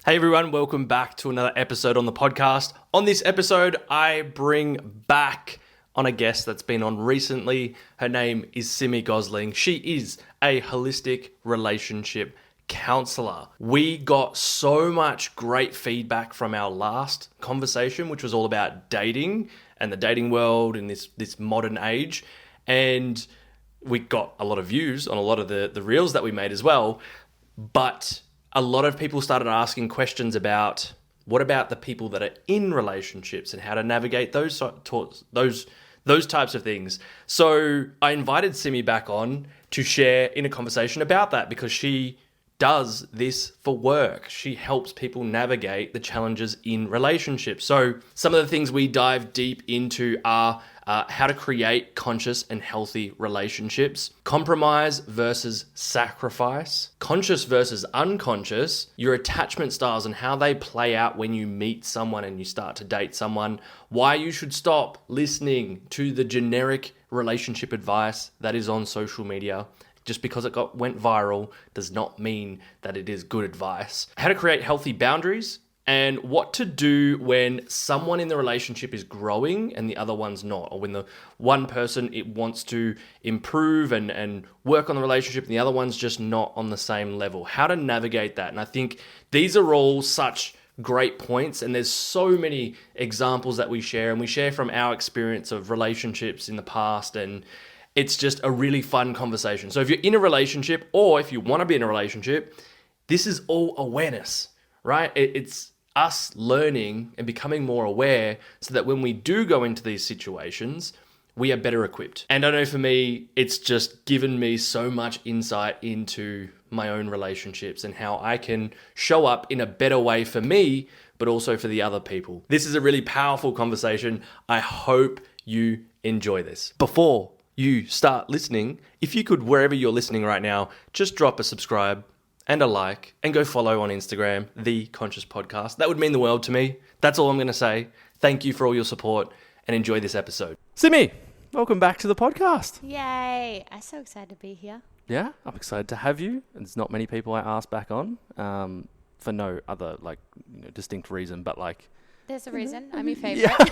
Hey everyone, welcome back to another episode on the podcast. On this episode, I bring back on a guest that's been on recently. Her name is Simi Gosling. She is a holistic relationship counsellor. We got so much great feedback from our last conversation, which was all about dating and the dating world in this modern age. And we got a lot of views on a lot of the reels that we made as well. But a lot of people started asking questions about what about the people that are in relationships and how to navigate those types of things. So I invited Simi back on to share in a conversation about that because she does this for work. She helps people navigate the challenges in relationships. So some of the things we dive deep into are how to create conscious and healthy relationships, compromise versus sacrifice, conscious versus unconscious, your attachment styles and how they play out when you meet someone and you start to date someone, why you should stop listening to the generic relationship advice that is on social media. Just because it went viral does not mean that it is good advice. How to create healthy boundaries and what to do when someone in the relationship is growing and the other one's not, or when the one person it wants to improve and work on the relationship and the other one's just not on the same level. How to navigate that. And I think these are all such great points, and there's so many examples that we share, and we share from our experience of relationships in the past, and it's just a really fun conversation. So if you're in a relationship or if you want to be in a relationship, this is all awareness, right? It's us learning and becoming more aware so that when we do go into these situations, we are better equipped. And I know for me, it's just given me so much insight into my own relationships and how I can show up in a better way for me, but also for the other people. This is a really powerful conversation. I hope you enjoy this. Before you start listening, if you could, wherever you're listening right now, just drop a subscribe and a like and go follow on Instagram, The Conscious Podcast. That would mean the world to me. That's all I'm going to say. Thank you for all your support and enjoy this episode. Simi, welcome back to the podcast. Yay. I'm so excited to be here. Yeah, I'm excited to have you. There's not many people I ask back on for no other distinct reason, but there's a reason. I'm your favourite.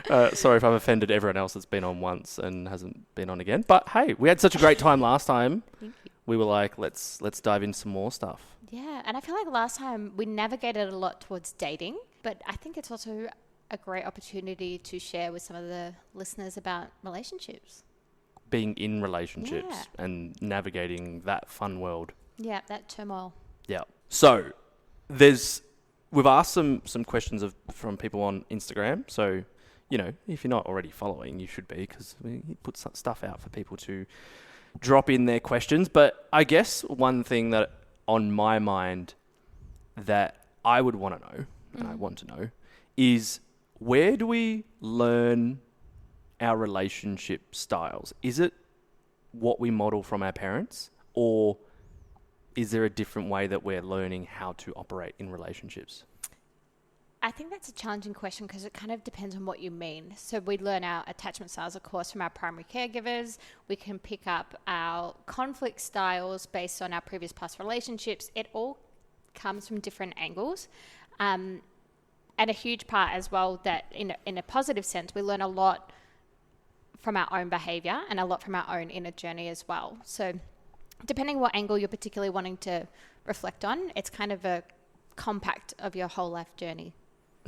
Yeah. Sorry if I've offended everyone else that's been on once and hasn't been on again. But hey, we had such a great time last time. Thank you. We were like, let's dive into some more stuff. Yeah, and I feel like last time we navigated a lot towards dating, but I think it's also a great opportunity to share with some of the listeners about relationships. Being in relationships and navigating that fun world. Yeah, that turmoil. Yeah. So we've asked some questions from people on Instagram. So, if you're not already following, you should be, because we put some stuff out for people to drop in their questions. But I guess one thing that on my mind that I would want to know, and I want to know, is where do we learn our relationship styles? Is it what we model from our parents, or is there a different way that we're learning how to operate in relationships? I think that's a challenging question because it kind of depends on what you mean. So we learn our attachment styles, of course, from our primary caregivers. We can pick up our conflict styles based on our previous past relationships. It all comes from different angles. And a huge part as well that in a positive sense, we learn a lot from our own behavior and a lot from our own inner journey as well. So depending what angle you're particularly wanting to reflect on, it's kind of a compact of your whole life journey.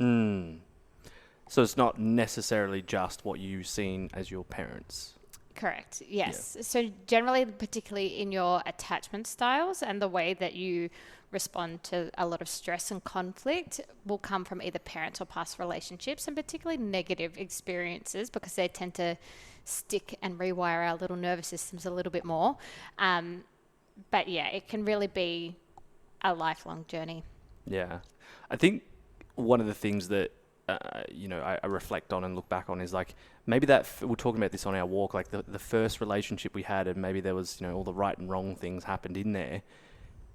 So it's not necessarily just what you've seen as your parents. Correct. Yes. Yeah. So generally, particularly in your attachment styles and the way that you respond to a lot of stress and conflict will come from either parents or past relationships, and particularly negative experiences, because they tend to stick and rewire our little nervous systems a little bit more. But yeah, it can really be a lifelong journey. Yeah. I think one of the things that, I reflect on and look back on is maybe that we're talking about this on our walk, the first relationship we had, and maybe there was, all the right and wrong things happened in there,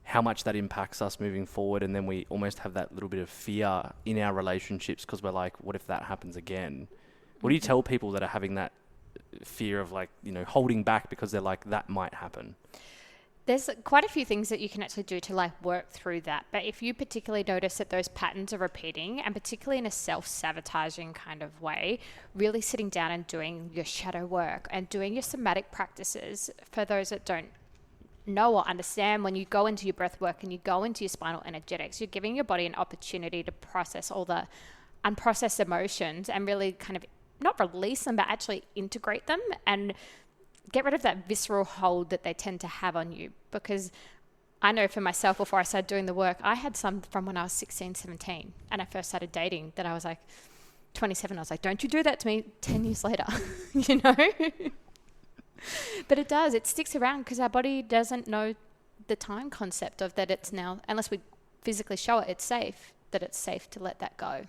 how much that impacts us moving forward. And then we almost have that little bit of fear in our relationships because we're like, what if that happens again? What do you tell people that are having that fear of holding back because they're like, that might happen? There's quite a few things that you can actually do to like work through that. But if you particularly notice that those patterns are repeating, and particularly in a self-sabotaging kind of way, really sitting down and doing your shadow work and doing your somatic practices. For those that don't know or understand, when you go into your breath work and you go into your spinal energetics, you're giving your body an opportunity to process all the unprocessed emotions and really kind of not release them, but actually integrate them and get rid of that visceral hold that they tend to have on you. Because I know for myself, before I started doing the work, I had some from when I was 16, 17, and I first started dating, that I was like 27. I was like, don't you do that to me 10 years later, you know? But it does. It sticks around because our body doesn't know the time concept of that it's now, unless we physically show it, it's safe, that it's safe to let that go.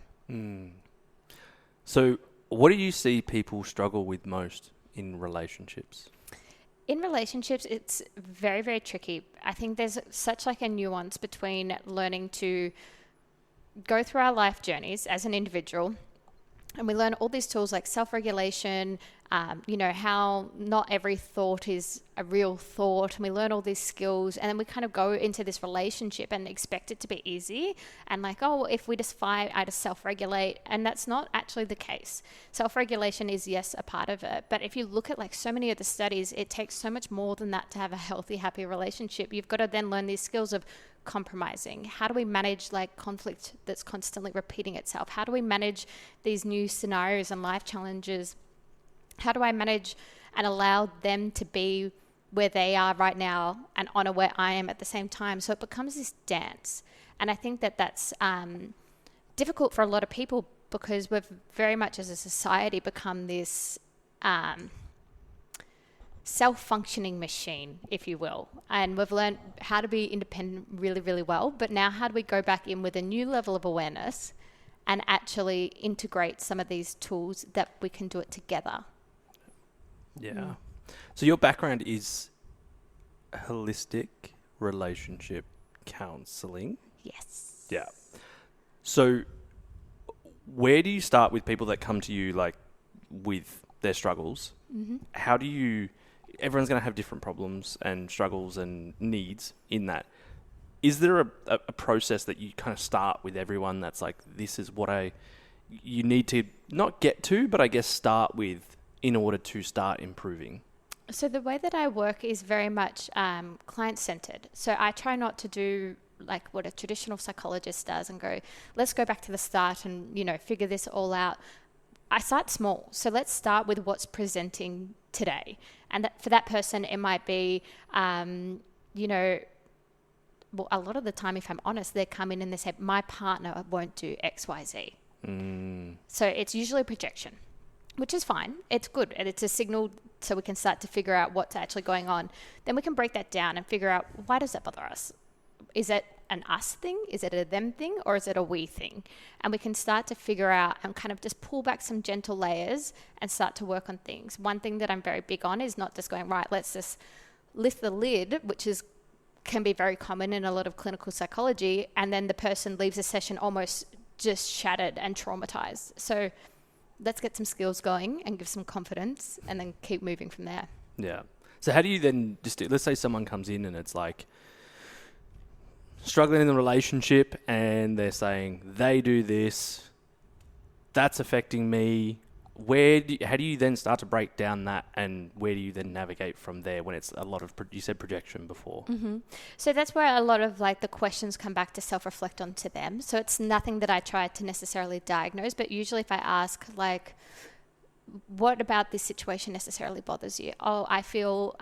So what do you see people struggle with most in relationships? In relationships, it's very, very tricky. I think there's such like a nuance between learning to go through our life journeys as an individual, and we learn all these tools like self-regulation, how not every thought is a real thought, and we learn all these skills, and then we kind of go into this relationship and expect it to be easy, and like, oh, if we just fight, I just self-regulate, and that's not actually the case. Self-regulation is, yes, a part of it, but if you look at like so many of the studies, it takes so much more than that to have a healthy, happy relationship. You've got to then learn these skills of compromising. How do we manage like conflict that's constantly repeating itself? How do we manage these new scenarios and life challenges? How do I manage and allow them to be where they are right now and honor where I am at the same time? So it becomes this dance. And I think that that's difficult for a lot of people because we've very much as a society become this self-functioning machine, if you will. And we've learned how to be independent really, really well. But now how do we go back in with a new level of awareness and actually integrate some of these tools that we can do it together? Yeah. So your background is holistic relationship counselling. Yes. Yeah. So where do you start with people that come to you like with their struggles? Mm-hmm. How do you... Everyone's going to have different problems and struggles and needs in that. Is there a process that you kind of start with everyone that's like, this is what you need to not get to, but I guess start with in order to start improving? So the way that I work is very much client-centered. So I try not to do like what a traditional psychologist does and go, let's go back to the start and, figure this all out. I start small. So let's start with what's presenting today. And for that person, it might be, well, a lot of the time, if I'm honest, they come in and they say, my partner won't do X, Y, Z. So it's usually a projection, which is fine. It's good. And it's a signal so we can start to figure out what's actually going on. Then we can break that down and figure out, why does that bother us? Is it an us thing? Is it a them thing? Or is it a we thing? And we can start to figure out and kind of just pull back some gentle layers and start to work on things. One thing that I'm very big on is not just going, right, let's just lift the lid, which can be very common in a lot of clinical psychology, and then the person leaves a session almost just shattered and traumatized. So let's get some skills going and give some confidence and then keep moving from there. Yeah. So how do you then let's say someone comes in and it's like struggling in the relationship and they're saying they do this, that's affecting me. How do you then start to break down that, and where do you then navigate from there when it's a lot of, you said projection before? Mm-hmm. So that's where a lot of like the questions come back to self-reflect onto them. So it's nothing that I try to necessarily diagnose, but usually if I ask like, what about this situation necessarily bothers you? Oh, I feel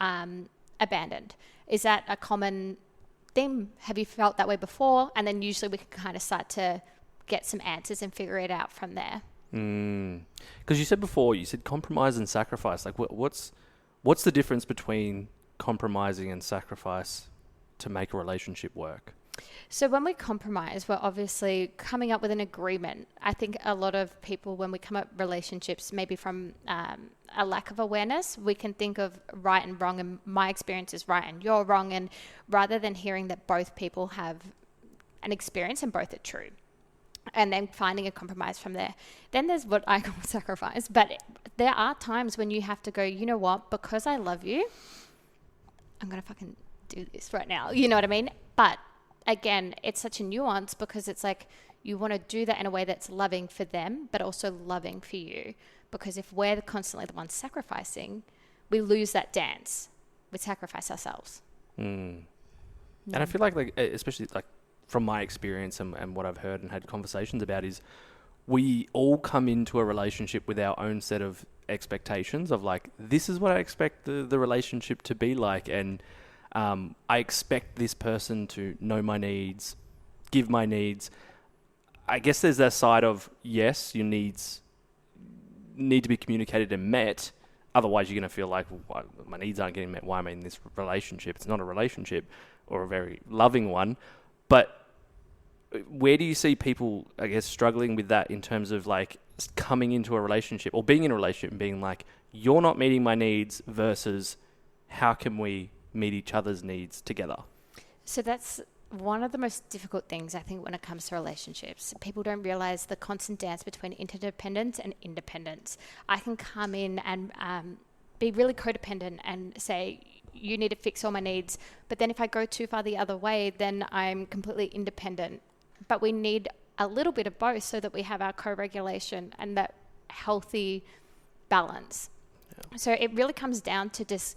abandoned. Is that a common thing? Have you felt that way before? And then usually we can kind of start to get some answers and figure it out from there. Because you said before, you said compromise and sacrifice. Like what's the difference between compromising and sacrifice to make a relationship work? So when we compromise, we're obviously coming up with an agreement. I think a lot of people, when we come up with relationships, maybe from a lack of awareness, we can think of right and wrong, and my experience is right and you're wrong. And rather than hearing that both people have an experience and both are true, and then finding a compromise from there. Then there's what I call sacrifice. But there are times when you have to go, you know what, because I love you, I'm going to fucking do this right now. You know what I mean? But again, it's such a nuance because it's like you want to do that in a way that's loving for them, but also loving for you. Because if we're constantly the ones sacrificing, we lose that dance. We sacrifice ourselves. And I feel like especially like from my experience and what I've heard and had conversations about is we all come into a relationship with our own set of expectations of like, this is what I expect the relationship to be like. And I expect this person to know my needs, give my needs. I guess there's that side of, yes, your needs need to be communicated and met. Otherwise, you're going to feel like, well, my needs aren't getting met. Why am I in this relationship? It's not a relationship or a very loving one. But where do you see people, I guess, struggling with that in terms of like coming into a relationship or being in a relationship and being like, you're not meeting my needs versus how can we meet each other's needs together? So that's one of the most difficult things, I think, when it comes to relationships. People don't realize the constant dance between interdependence and independence. I can come in and be really codependent and say, you need to fix all my needs. But then if I go too far the other way, then I'm completely independent. But we need a little bit of both so that we have our co-regulation and that healthy balance. Yeah. So it really comes down to just,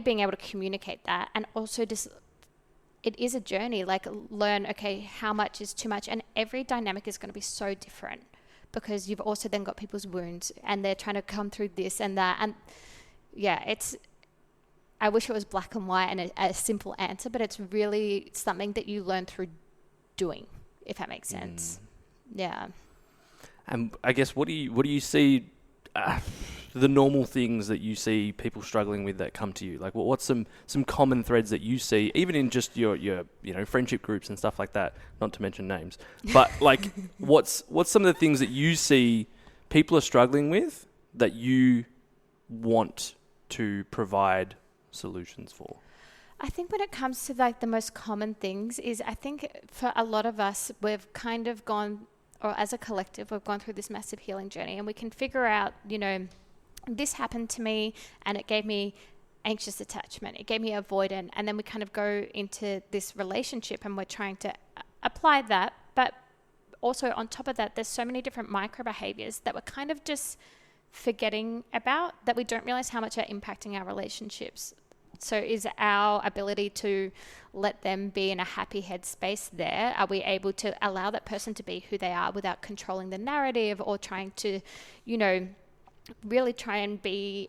being able to communicate that, and also just, it is a journey, like learn, okay, how much is too much? And every dynamic is going to be so different because you've also then got people's wounds and they're trying to come through this and that. And yeah, I wish it was black and white and a simple answer, but it's really something that you learn through doing, if that makes sense. Yeah. And I guess what do you see the normal things that you see people struggling with that come to you? Like what's some common threads that you see, even in just your friendship groups and stuff like that, not to mention names, but like what's some of the things that you see people are struggling with that you want to provide solutions for? I think when it comes to like the most common things is, I think for a lot of us, we've kind of gone, or as a collective, we've gone through this massive healing journey, and we can figure out, this happened to me and it gave me anxious attachment. It gave me avoidant. And then we kind of go into this relationship and we're trying to apply that. But also on top of that, there's so many different micro behaviors that we're kind of just forgetting about, that we don't realize how much are impacting our relationships. So is our ability to let them be in a happy headspace there? Are we able to allow that person to be who they are without controlling the narrative or trying to, really try and be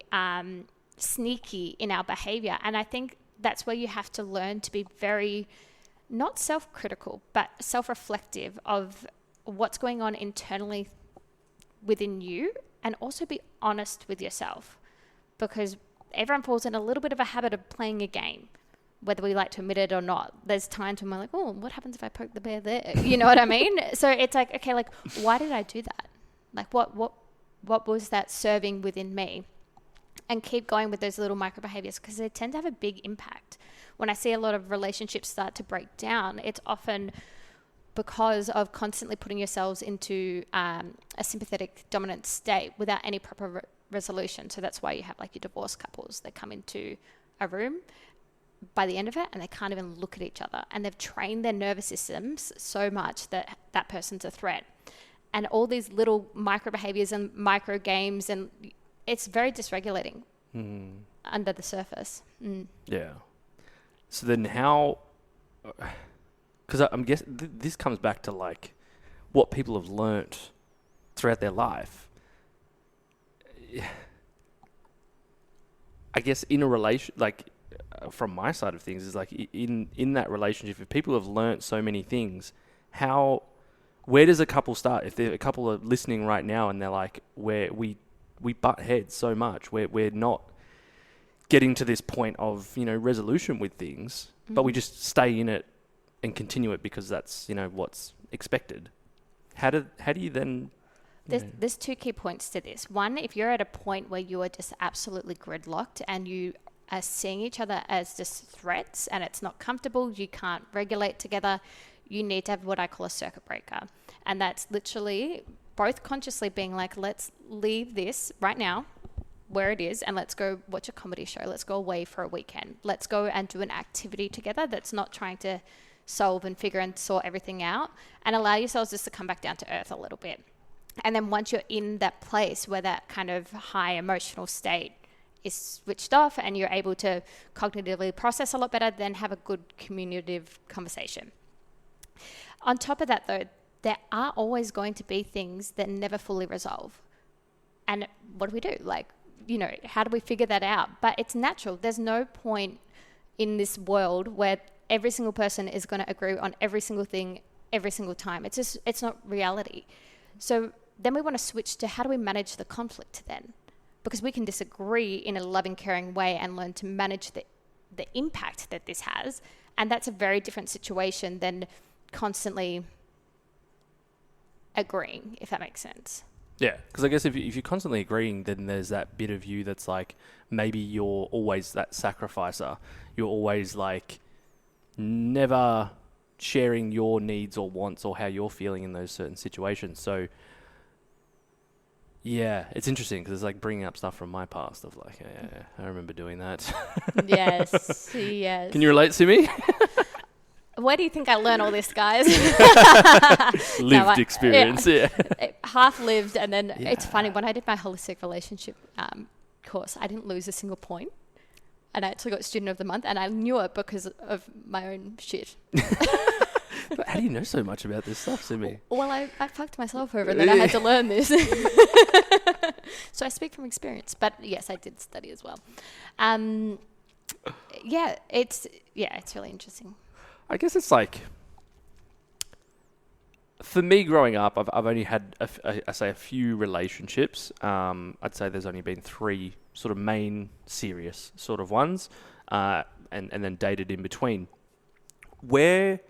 sneaky in our behavior? And I think that's where you have to learn to be very, not self-critical, but self-reflective of what's going on internally within you, and also be honest with yourself, because everyone falls in a little bit of a habit of playing a game, whether we like to admit it or not. There's times when we're like, oh, what happens if I poke the bear there? You know what I mean? So it's like, okay, like, why did I do that? Like, what was that serving within me? And keep going with those little micro behaviors, because they tend to have a big impact. When I see a lot of relationships start to break down, it's often because of constantly putting yourselves into a sympathetic dominant state without any proper resolution. So that's why you have like your divorced couples. They come into a room by the end of it and they can't even look at each other, and they've trained their nervous systems so much that that person's a threat. And all these little micro behaviors and micro games, and it's very dysregulating under the surface. Yeah. So then how, because I'm guessing this comes back to like what people have learnt throughout their life. I guess in a relation, like from my side of things, is like in that relationship, if people have learnt so many things, where does a couple start? If a couple are listening right now and they're like, we butt heads so much, we're not getting to this point of, resolution with things, but we just stay in it and continue it because that's, what's expected. How do you then... There's two key points to this. One, if you're at a point where you are just absolutely gridlocked and you are seeing each other as just threats and it's not comfortable, you can't regulate together, you need to have what I call a circuit breaker. And that's literally both consciously being like, let's leave this right now. where it is and let's go watch a comedy show. Let's go away for a weekend. Let's go and do an activity together that's not trying to solve and figure and sort everything out, and allow yourselves just to come back down to earth a little bit. And then once you're in that place where that kind of high emotional state is switched off and you're able to cognitively process a lot better, then have a good communicative conversation. On top of that, though, there are always going to be things that never fully resolve. And what do we do? Like, you know, how do we figure that out? But it's natural. There's no point in this world where every single person is going to agree on every single thing every single time. It's not reality. So then we want to switch to how do we manage the conflict then? Because we can disagree in a loving, caring way and learn to manage the impact that this has. And that's a very different situation than constantly agreeing, if that makes sense. Yeah, because I guess if you're constantly agreeing, then there's that bit of you that's like, maybe you're always that sacrificer. You're always like never sharing your needs or wants or how you're feeling in those certain situations. So yeah, it's interesting because it's like bringing up stuff from my past of like, yeah, I remember doing that. Yes, yes. Can you relate to me? Where do you think I learn all this, guys? Lived experience, yeah. Half lived, and then it's funny, when I did my holistic relationship course, I didn't lose a single point. And I actually got Student of the Month, and I knew it because of my own shit. But how do you know so much about this stuff, Simi? Well, I fucked myself over, and then I had to learn this. So I speak from experience. But yes, I did study as well. It's really interesting. I guess it's like, for me growing up, I've only had, a few relationships. I'd say there's only been 3 sort of main serious sort of ones, and then dated in between. Where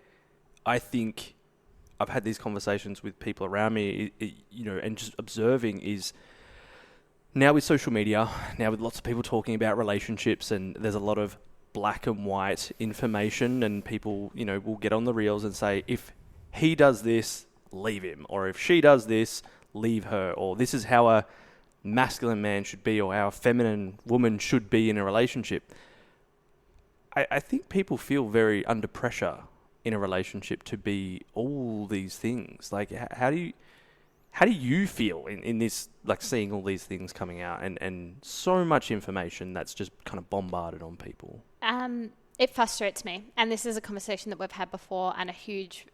I think I've had these conversations with people around me, and just observing is, now with social media, now with lots of people talking about relationships, and there's a lot of black and white information, and people, will get on the reels and say, if he does this, leave him, or if she does this, leave her, or this is how a masculine man should be, or how a feminine woman should be in a relationship. I think people feel very under pressure in a relationship to be all these things. Like, how do you feel in this, like, seeing all these things coming out and so much information that's just kind of bombarded on people? It frustrates me. And this is a conversation that we've had before, and a huge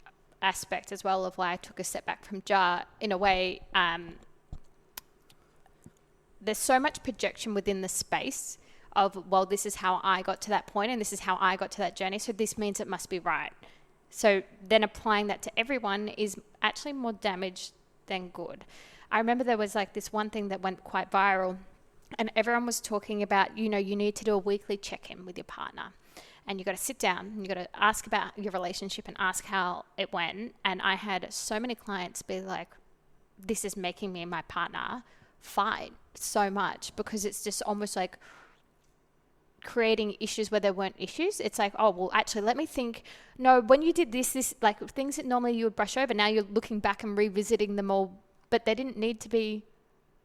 aspect as well of why I took a step back from JAR. In a way, there's so much projection within the space of, well, this is how I got to that point and this is how I got to that journey, so this means it must be right. So then applying that to everyone is actually more damage than good. I remember there was like this one thing that went quite viral, and everyone was talking about, you need to do a weekly check-in with your partner. And you got to sit down and you got to ask about your relationship and ask how it went. And I had so many clients be like, this is making me and my partner fight so much, because it's just almost like creating issues where there weren't issues. It's like, oh, well, actually, let me think. No, when you did this, like things that normally you would brush over, now you're looking back and revisiting them all, but they didn't need to be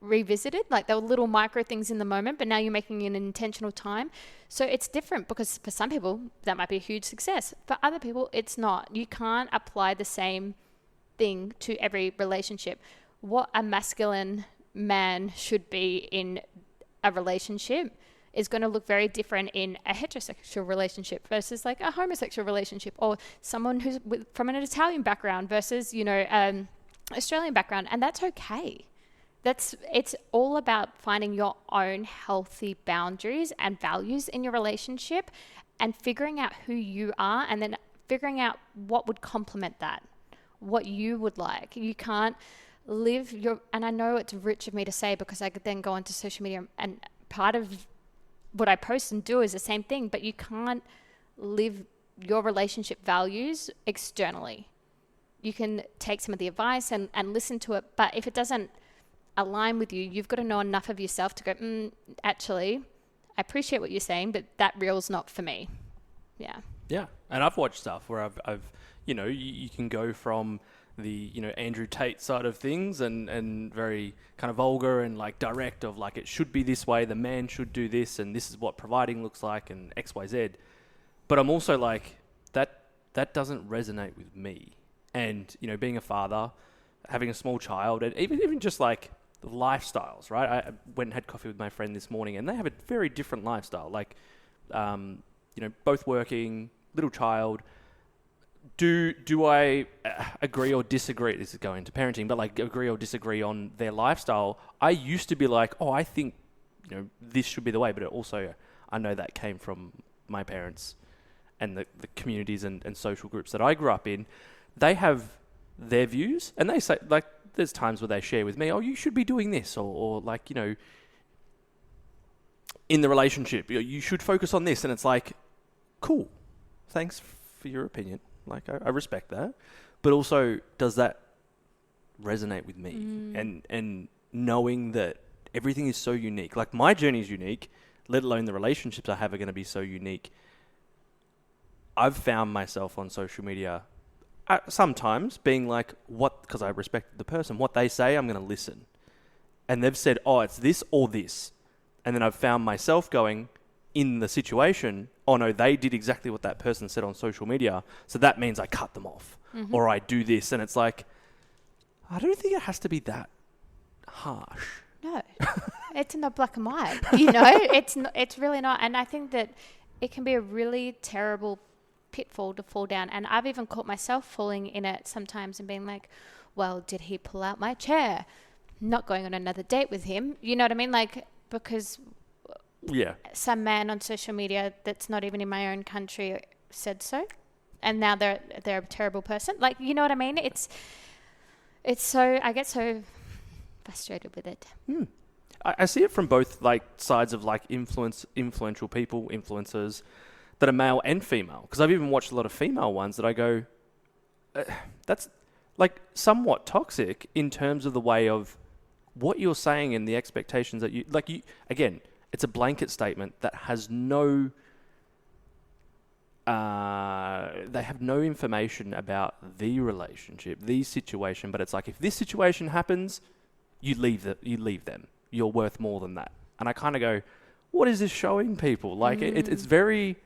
revisited. Like, there were little micro things in the moment, but now you're making an intentional time. So it's different, because for some people that might be a huge success. For other people, it's not. You can't apply the same thing to every relationship. What a masculine man should be in a relationship is going to look very different in a heterosexual relationship versus like a homosexual relationship, or someone who's from an Italian background versus, Australian background. And that's okay. It's all about finding your own healthy boundaries and values in your relationship, and figuring out who you are, and then figuring out what would complement that, what you would like. You can't live and I know it's rich of me to say, because I could then go onto social media and part of what I post and do is the same thing, but you can't live your relationship values externally. You can take some of the advice and listen to it, but if it doesn't align with you, you've got to know enough of yourself to go, actually, I appreciate what you're saying, but that reel's not for me. Yeah. Yeah. And I've watched stuff where I've you can go from Andrew Tate side of things and very kind of vulgar and like direct of like, it should be this way, the man should do this, and this is what providing looks like, and XYZ. But I'm also like, that doesn't resonate with me. And, being a father, having a small child, and even just like lifestyles, right? I went and had coffee with my friend this morning, and they have a very different lifestyle. Like, both working, little child. Do I agree or disagree? This is going to parenting, but like agree or disagree on their lifestyle. I used to be like, I think, this should be the way, but I know that came from my parents and the communities and social groups that I grew up in. They have their views, and they say, like, there's times where they share with me, you should be doing this, or like, in the relationship, you should focus on this. And it's like, cool, thanks for your opinion. Like, I respect that. But also, does that resonate with me? And knowing that everything is so unique. Like, my journey is unique, let alone the relationships I have are going to be so unique. I've found myself on social media sometimes being like, because I respect the person, what they say, I'm going to listen. And they've said, it's this or this. And then I've found myself going in the situation, no, they did exactly what that person said on social media, so that means I cut them off, or I do this. And it's like, I don't think it has to be that harsh. No, it's not black and white, it's really not. And I think that it can be a really terrible pitfall to fall down. And I've even caught myself falling in it sometimes and being like, well, did he pull out my chair? Not going on another date with him. You know what I mean? Like, because some man on social media that's not even in my own country said so, and now they're a terrible person. Like, you know what I mean? It's so, I get so frustrated with it. I see it from both like sides of like influential people, influencers that are male and female. Because I've even watched a lot of female ones that I go, that's like somewhat toxic in terms of the way of what you're saying and the expectations that you again, it's a blanket statement that has no, they have no information about the relationship, the situation, but it's like, if this situation happens, you leave them. You're worth more than that. And I kind of go, what is this showing people? Like, it's very,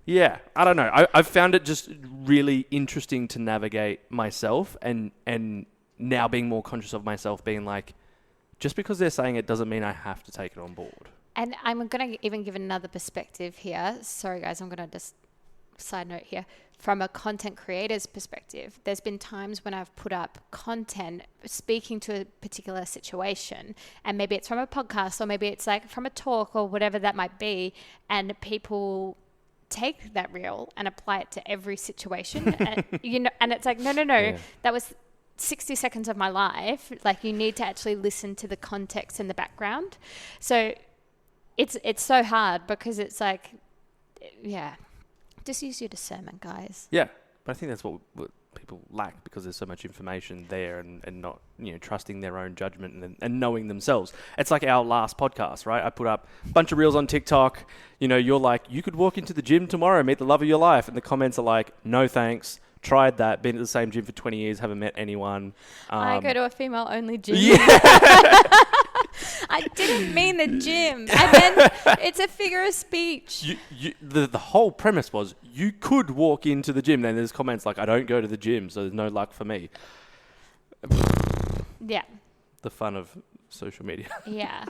I don't know. I've found it just really interesting to navigate myself, and now being more conscious of myself, being like, just because they're saying it doesn't mean I have to take it on board. And I'm going to even give another perspective here. Sorry, guys, I'm going to just side note here. From a content creator's perspective, there's been times when I've put up content speaking to a particular situation, and maybe it's from a podcast, or maybe it's like from a talk, or whatever that might be, and people take that reel and apply it to every situation. And, and it's like, no, that was 60 seconds of my life. Like, you need to actually listen to the context in the background. So it's so hard, because it's like, just use your discernment, guys. Yeah, but I think that's what people lack, because there's so much information there, and not, trusting their own judgment and knowing themselves. It's like our last podcast, right? I put up a bunch of reels on TikTok. You're like, you could walk into the gym tomorrow, meet the love of your life. And the comments are like, no thanks. Tried that, been at the same gym for 20 years, haven't met anyone. I go to a female-only gym. Yeah. I didn't mean the gym. And then it's a figure of speech. The whole premise was you could walk into the gym. Then there's comments like, I don't go to the gym, so there's no luck for me. Yeah. The fun of social media. Yeah.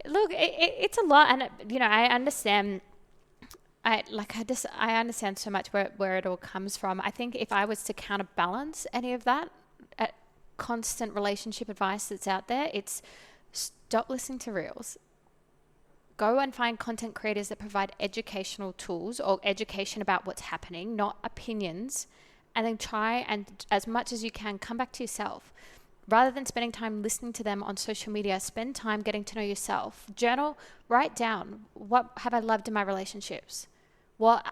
Look, it's a lot. And, I understand. I understand so much where it all comes from. I think if I was to counterbalance any of that constant relationship advice that's out there, it's stop listening to reels. Go and find content creators that provide educational tools or education about what's happening, not opinions. And then try and, as much as you can, come back to yourself. Rather than spending time listening to them on social media, spend time getting to know yourself. Journal, write down, what have I loved in my relationships? What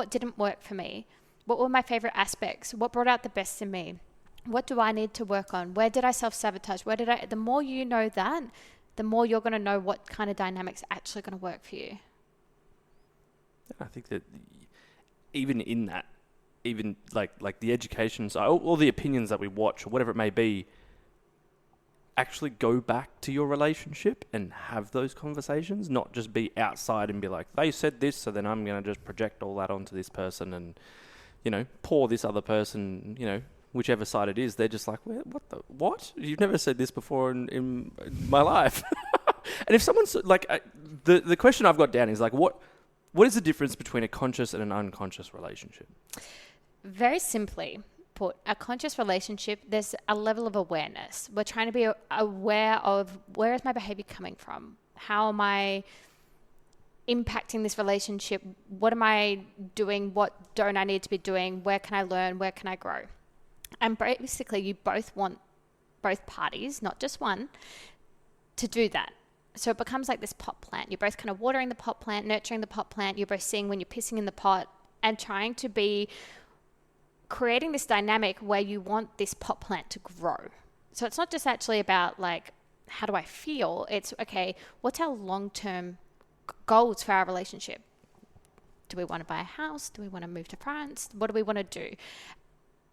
didn't work for me? What were my favorite aspects? What brought out the best in me? What do I need to work on? Where did I self-sabotage? The more you know that, the more you're going to know what kind of dynamics are actually going to work for you. I think that even in that, even like the education side, all the opinions that we watch or whatever it may be, actually go back to your relationship and have those conversations, not just be outside and be like, they said this, so then I'm going to just project all that onto this person and, pour this other person, whichever side it is, they're just like, what? You've never said this before in my life. And if someone's like, the question I've got down is like, what is the difference between a conscious and an unconscious relationship? Very simply put, a conscious relationship, there's a level of awareness. We're trying to be aware of, where is my behavior coming from? How am I impacting this relationship? What am I doing? What don't I need to be doing? Where can I learn? Where can I grow? And basically, you both want both parties, not just one, to do that. So it becomes like this pot plant. You're both kind of watering the pot plant, nurturing the pot plant. You're both seeing when you're pissing in the pot and trying to be creating this dynamic where you want this pot plant to grow. So it's not just actually about like, how do I feel? It's, okay, what's our long-term goals for our relationship? Do we want to buy a house? Do we want to move to France? What do we want to do?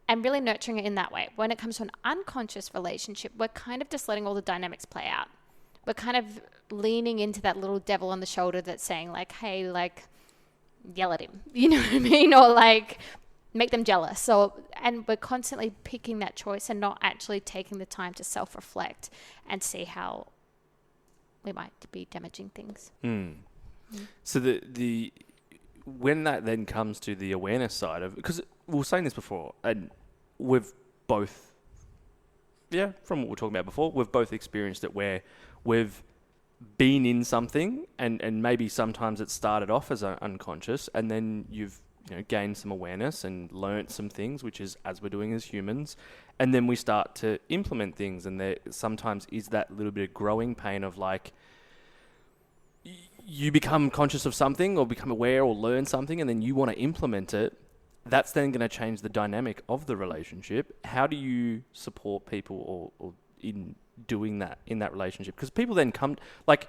And really nurturing it in that way. When it comes to an unconscious relationship, we're kind of just letting all the dynamics play out. We're kind of leaning into that little devil on the shoulder that's saying like, hey, like, yell at him. You know what I mean? Or like, make them jealous. And we're constantly picking that choice and not actually taking the time to self-reflect and see how we might be damaging things. So the when that then comes to the awareness side of, because we were saying this before, and we've both, from what we were talking about before, we've both experienced it where we've been in something and maybe sometimes it started off as unconscious, and then you've gained some awareness and learnt some things, which is as we're doing as humans, and then we start to implement things, and there sometimes is that little bit of growing pain of like, you become conscious of something or become aware or learn something, and then you want to implement it. That's then going to change the dynamic of the relationship. How do you support people or in doing that in that relationship? Because people then come, like,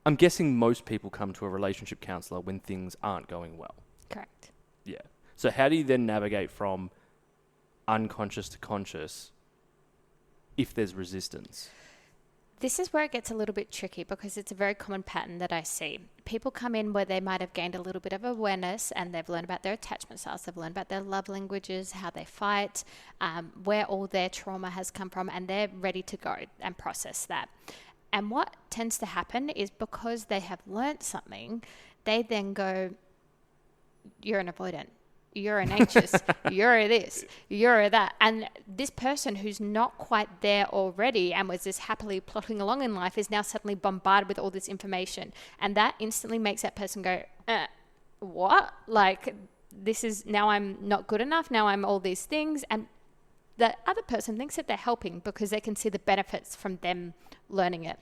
I'm guessing most people come to a relationship counsellor when things aren't going well. Correct. Yeah. So how do you then navigate from unconscious to conscious if there's resistance? This is where it gets a little bit tricky because it's a very common pattern that I see. People come in where they might have gained a little bit of awareness and they've learned about their attachment styles, they've learned about their love languages, how they fight, where all their trauma has come from, and they're ready to go and process that. And what tends to happen is because they have learnt something, they then go, you're an avoidant, you're an anxious, you're this, you're that. And this person who's not quite there already and was just happily plodding along in life is now suddenly bombarded with all this information. And that instantly makes that person go, what? Like, this is, now I'm not good enough, now I'm all these things. And the other person thinks that they're helping because they can see the benefits from them learning it.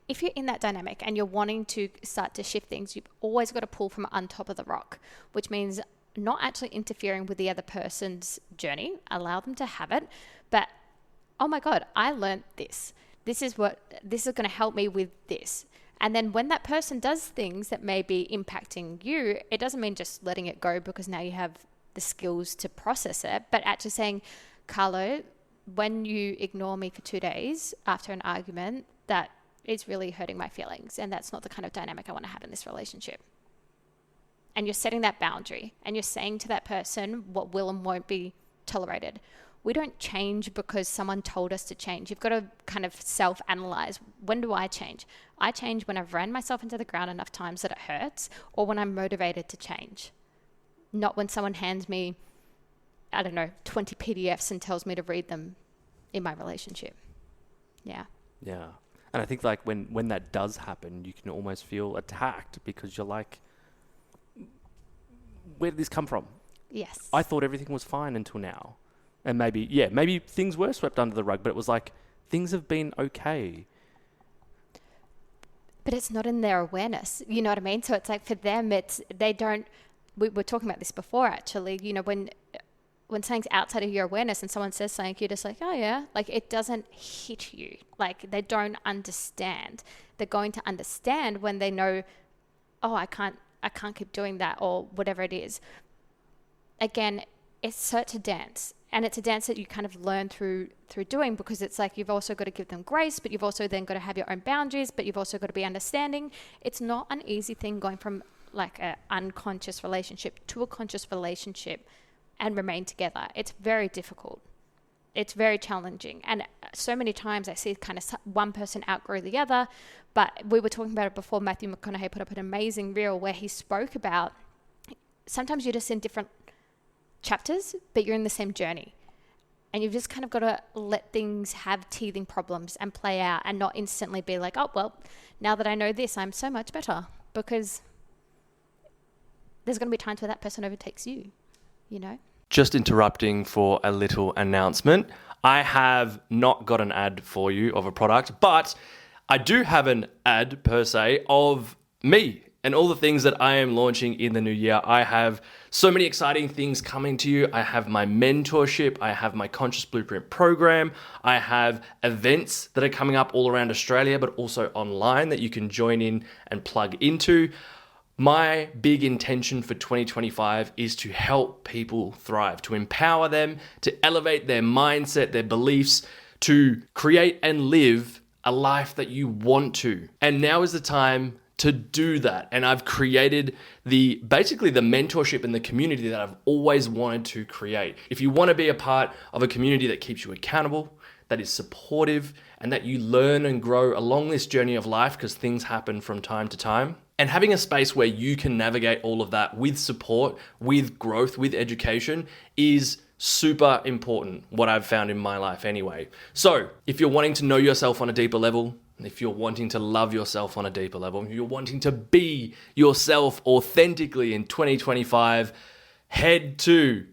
If you're in that dynamic and you're wanting to start to shift things, you've always got to pull from on top of the rock, which means not actually interfering with the other person's journey, allow them to have it, but, oh my God, I learned this. This is going to help me with this. And then when that person does things that may be impacting you, it doesn't mean just letting it go because now you have the skills to process it, but actually saying, Carlo, when you ignore me for 2 days after an argument, that is really hurting my feelings. And that's not the kind of dynamic I want to have in this relationship. And you're setting that boundary and you're saying to that person what will and won't be tolerated. We don't change because someone told us to change. You've got to kind of self-analyze. When do I change? I change when I've ran myself into the ground enough times that it hurts, or when I'm motivated to change. Not when someone hands me, 20 PDFs and tells me to read them in my relationship. Yeah. Yeah. And I think like when that does happen, you can almost feel attacked because you're like, where did this come from? Yes. I thought everything was fine until now. And maybe things were swept under the rug, but it was like, things have been okay. But it's not in their awareness. You know what I mean? So it's like for them, we were talking about this before actually, when something's outside of your awareness and someone says something, you're just like, oh yeah, like it doesn't hit you. Like they don't understand. They're going to understand when they know, oh, I can't keep doing that or whatever it is. again, it's such a dance. And it's a dance that you kind of learn through doing, because it's like you've also got to give them grace, but you've also then got to have your own boundaries, but you've also got to be understanding. It's not an easy thing going from like an unconscious relationship to a conscious relationship and remain together. It's very difficult. It's very challenging. And so many times I see kind of one person outgrow the other. But we were talking about it before. Matthew McConaughey put up an amazing reel where he spoke about sometimes you're just in different chapters, but you're in the same journey. And you've just kind of got to let things have teething problems and play out, and not instantly be like, oh, well, now that I know this, I'm so much better. Because there's going to be times where that person overtakes you, you know? Just interrupting for a little announcement. I have not got an ad for you of a product, but I do have an ad per se of me and all the things that I am launching in the new year. I have so many exciting things coming to you. I have my mentorship. I have my Conscious Blueprint program. I have events that are coming up all around Australia, but also online that you can join in and plug into. My big intention for 2025 is to help people thrive, to empower them, to elevate their mindset, their beliefs, to create and live a life that you want to. And now is the time to do that. And I've created basically the mentorship and the community that I've always wanted to create. If you want to be a part of a community that keeps you accountable, that is supportive, and that you learn and grow along this journey of life, because things happen from time to time, and having a space where you can navigate all of that with support, with growth, with education is super important, what I've found in my life anyway. So if you're wanting to know yourself on a deeper level, if you're wanting to love yourself on a deeper level, if you're wanting to be yourself authentically in 2025, head to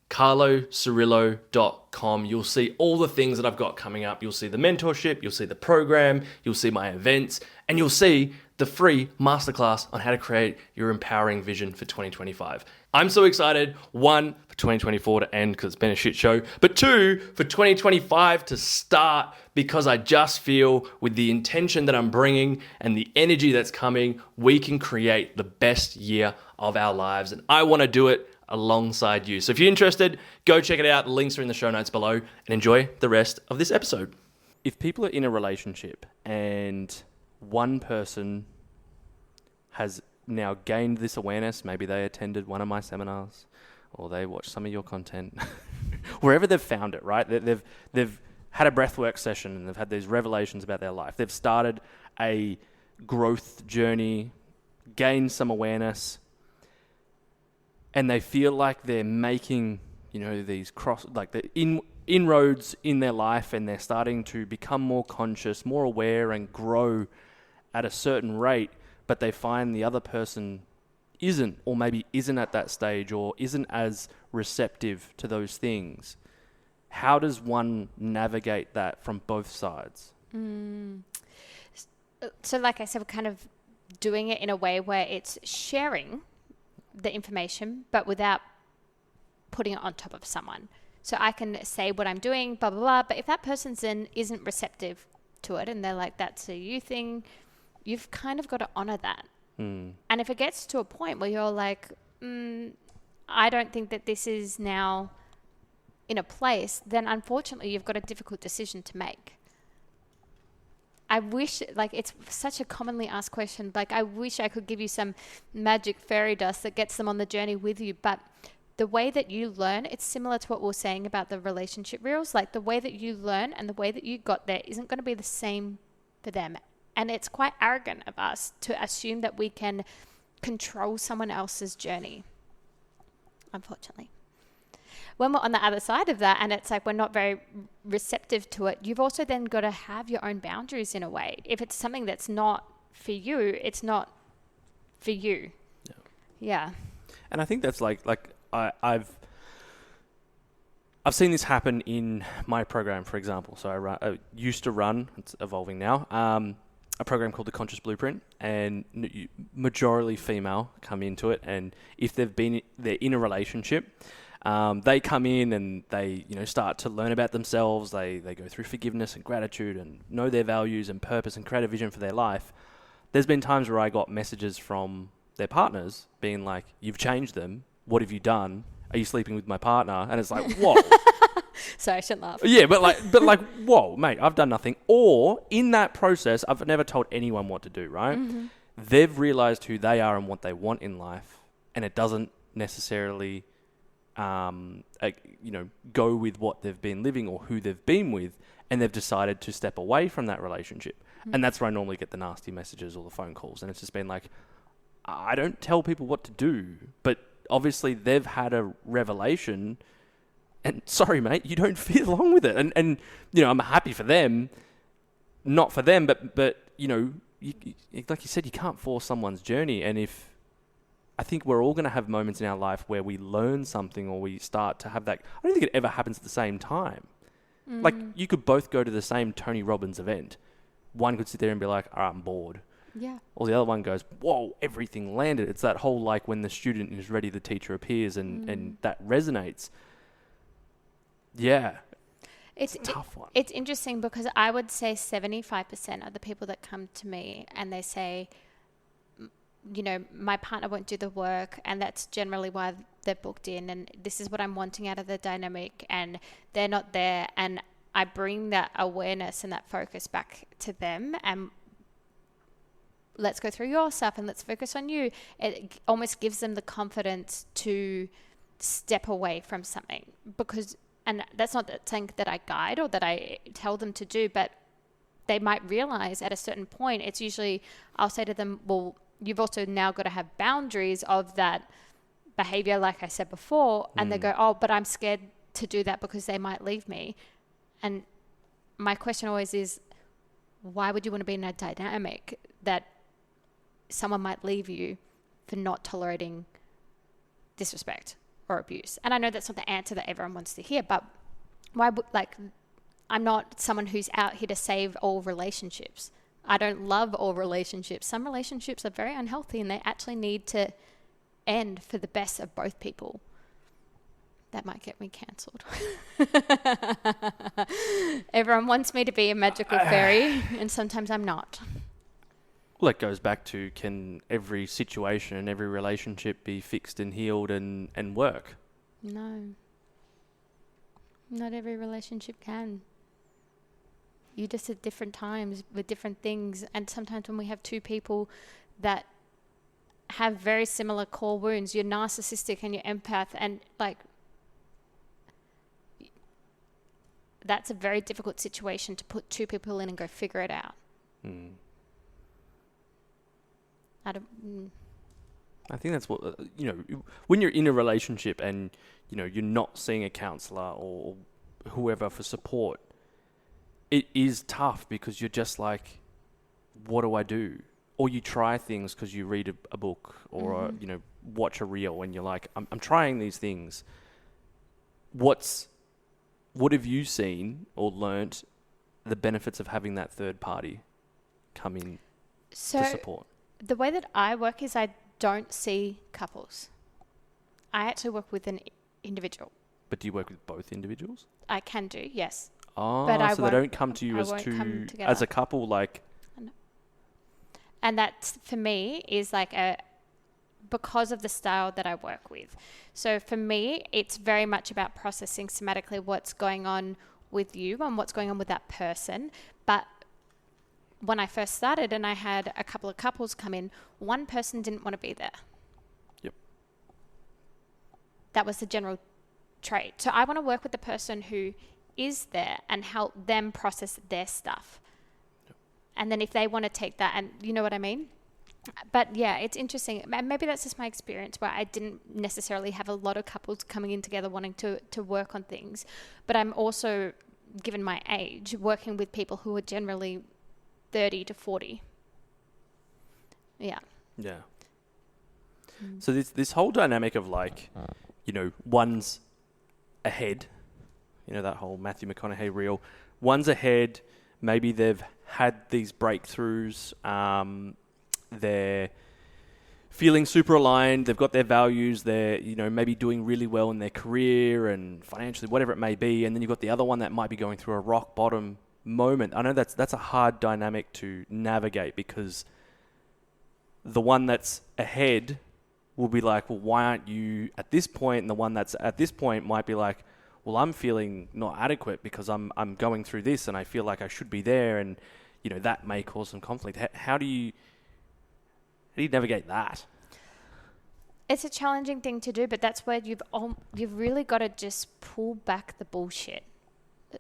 carlocirillo.com. You'll see all the things that I've got coming up. You'll see the mentorship, you'll see the program, you'll see my events, and you'll see the free masterclass on how to create your empowering vision for 2025. I'm so excited, one, for 2024 to end because it's been a shit show, but two, for 2025 to start, because I just feel with the intention that I'm bringing and the energy that's coming, we can create the best year of our lives. And I want to do it alongside you. So if you're interested, go check it out. The links are in the show notes below, and enjoy the rest of this episode. If people are in a relationship and one person has now gained this awareness, maybe they attended one of my seminars or they watched some of your content, wherever they've found it, right? They've had a breathwork session and they've had these revelations about their life. They've started a growth journey, gained some awareness, and they feel like they're making, these inroads in their life, and they're starting to become more conscious, more aware, and grow at a certain rate, but they find the other person isn't, or maybe isn't at that stage, or isn't as receptive to those things. How does one navigate that from both sides? So like I said, we're kind of doing it in a way where it's sharing the information, but without putting it on top of someone. So I can say what I'm doing, blah, blah, blah. But if that person's isn't receptive to it and they're like, that's a you thing, you've kind of got to honor that. And if it gets to a point where you're like, I don't think that this is now in a place, then unfortunately you've got a difficult decision to make. I wish, it's such a commonly asked question, I wish I could give you some magic fairy dust that gets them on the journey with you, but the way that you learn, it's similar to what we were saying about the relationship reels. The way that you learn and the way that you got there isn't going to be the same for them. And it's quite arrogant of us to assume that we can control someone else's journey, unfortunately. When we're on the other side of that and it's we're not very receptive to it, you've also then got to have your own boundaries in a way. If it's something that's not for you, it's not for you. Yeah. And I think that's I've seen this happen in my program, for example. So I used to run, it's evolving now, a program called the Conscious Blueprint, and majority female come into it. And if they're in a relationship, they come in and they, start to learn about themselves. They go through forgiveness and gratitude and know their values and purpose and create a vision for their life. There's been times where I got messages from their partners being like, you've changed them. What have you done? are you sleeping with my partner? And it's like, whoa. Sorry, I shouldn't laugh. Yeah, but like, whoa, mate, I've done nothing. Or in that process, I've never told anyone what to do, right? Mm-hmm. They've realized who they are and what they want in life, and it doesn't necessarily, go with what they've been living or who they've been with, and they've decided to step away from that relationship. Mm-hmm. And that's where I normally get the nasty messages or the phone calls, and it's just been like, I don't tell people what to do, but obviously they've had a revelation. And sorry, mate, you don't fit along with it. And I'm happy for them, not for them, but you, like you said, you can't force someone's journey. And I think we're all going to have moments in our life where we learn something or we start to have that. I don't think it ever happens at the same time. Mm. Like, you could both go to the same Tony Robbins event. One could sit there and be like, all right, I'm bored. Yeah. Or the other one goes, whoa, everything landed. It's that whole, like, when the student is ready, the teacher appears, and that resonates. Yeah. It's a tough one. It's interesting because I would say 75% of the people that come to me and they say, my partner won't do the work, and that's generally why they're booked in, and this is what I'm wanting out of the dynamic, and they're not there. And I bring that awareness and that focus back to them, and let's go through your stuff and let's focus on you. It almost gives them the confidence to step away from something, and that's not saying that I guide or that I tell them to do, but they might realize at a certain point, it's usually, I'll say to them, well, you've also now got to have boundaries of that behavior, like I said before. And they go, oh, but I'm scared to do that because they might leave me. And my question always is, why would you want to be in a dynamic that someone might leave you for not tolerating disrespect or abuse? And I know that's not the answer that everyone wants to hear, but why would, I'm not someone who's out here to save all relationships. I don't love all relationships. Some relationships are very unhealthy and they actually need to end for the best of both people. That might get me cancelled. Everyone wants me to be a magical fairy, and sometimes I'm not. Well, it goes back to, can every situation and every relationship be fixed and healed and work? No. Not every relationship can. You're just at different times with different things. And sometimes when we have two people that have very similar core wounds, you're narcissistic and you're empath, and that's a very difficult situation to put two people in and go figure it out. Mm. I think that's what, when you're in a relationship and, you're not seeing a counsellor or whoever for support, it is tough because you're just like, what do I do? Or you try things because you read a book or, watch a reel and you're like, I'm trying these things. What have you seen or learnt the benefits of having that third party come in to support? The way that I work is I don't see couples. I actually work with an individual. But do you work with both individuals? I can do, yes. Oh, but so they don't come to you as a couple, like... And that, for me, is because of the style that I work with. So for me, it's very much about processing somatically what's going on with you and what's going on with that person. But when I first started and I had a couple of couples come in, one person didn't want to be there. Yep. That was the general trait. So I want to work with the person who is there and help them process their stuff. Yep. And then if they want to take that, and you know what I mean? But yeah, it's interesting. Maybe that's just my experience where I didn't necessarily have a lot of couples coming in together wanting to work on things. But I'm also, given my age, working with people who are generally 30 to 40. Yeah. Yeah. So this whole dynamic of one's ahead, that whole Matthew McConaughey reel, one's ahead, maybe they've had these breakthroughs, they're feeling super aligned, they've got their values, they're, maybe doing really well in their career and financially, whatever it may be, and then you've got the other one that might be going through a rock bottom moment. I know that's a hard dynamic to navigate because the one that's ahead will be like, well, why aren't you at this point? And the one that's at this point might be like, well, I'm feeling not adequate because I'm going through this and I feel like I should be there, and that may cause some conflict. How do you navigate that? It's a challenging thing to do, but that's where you've really got to just pull back the bullshit.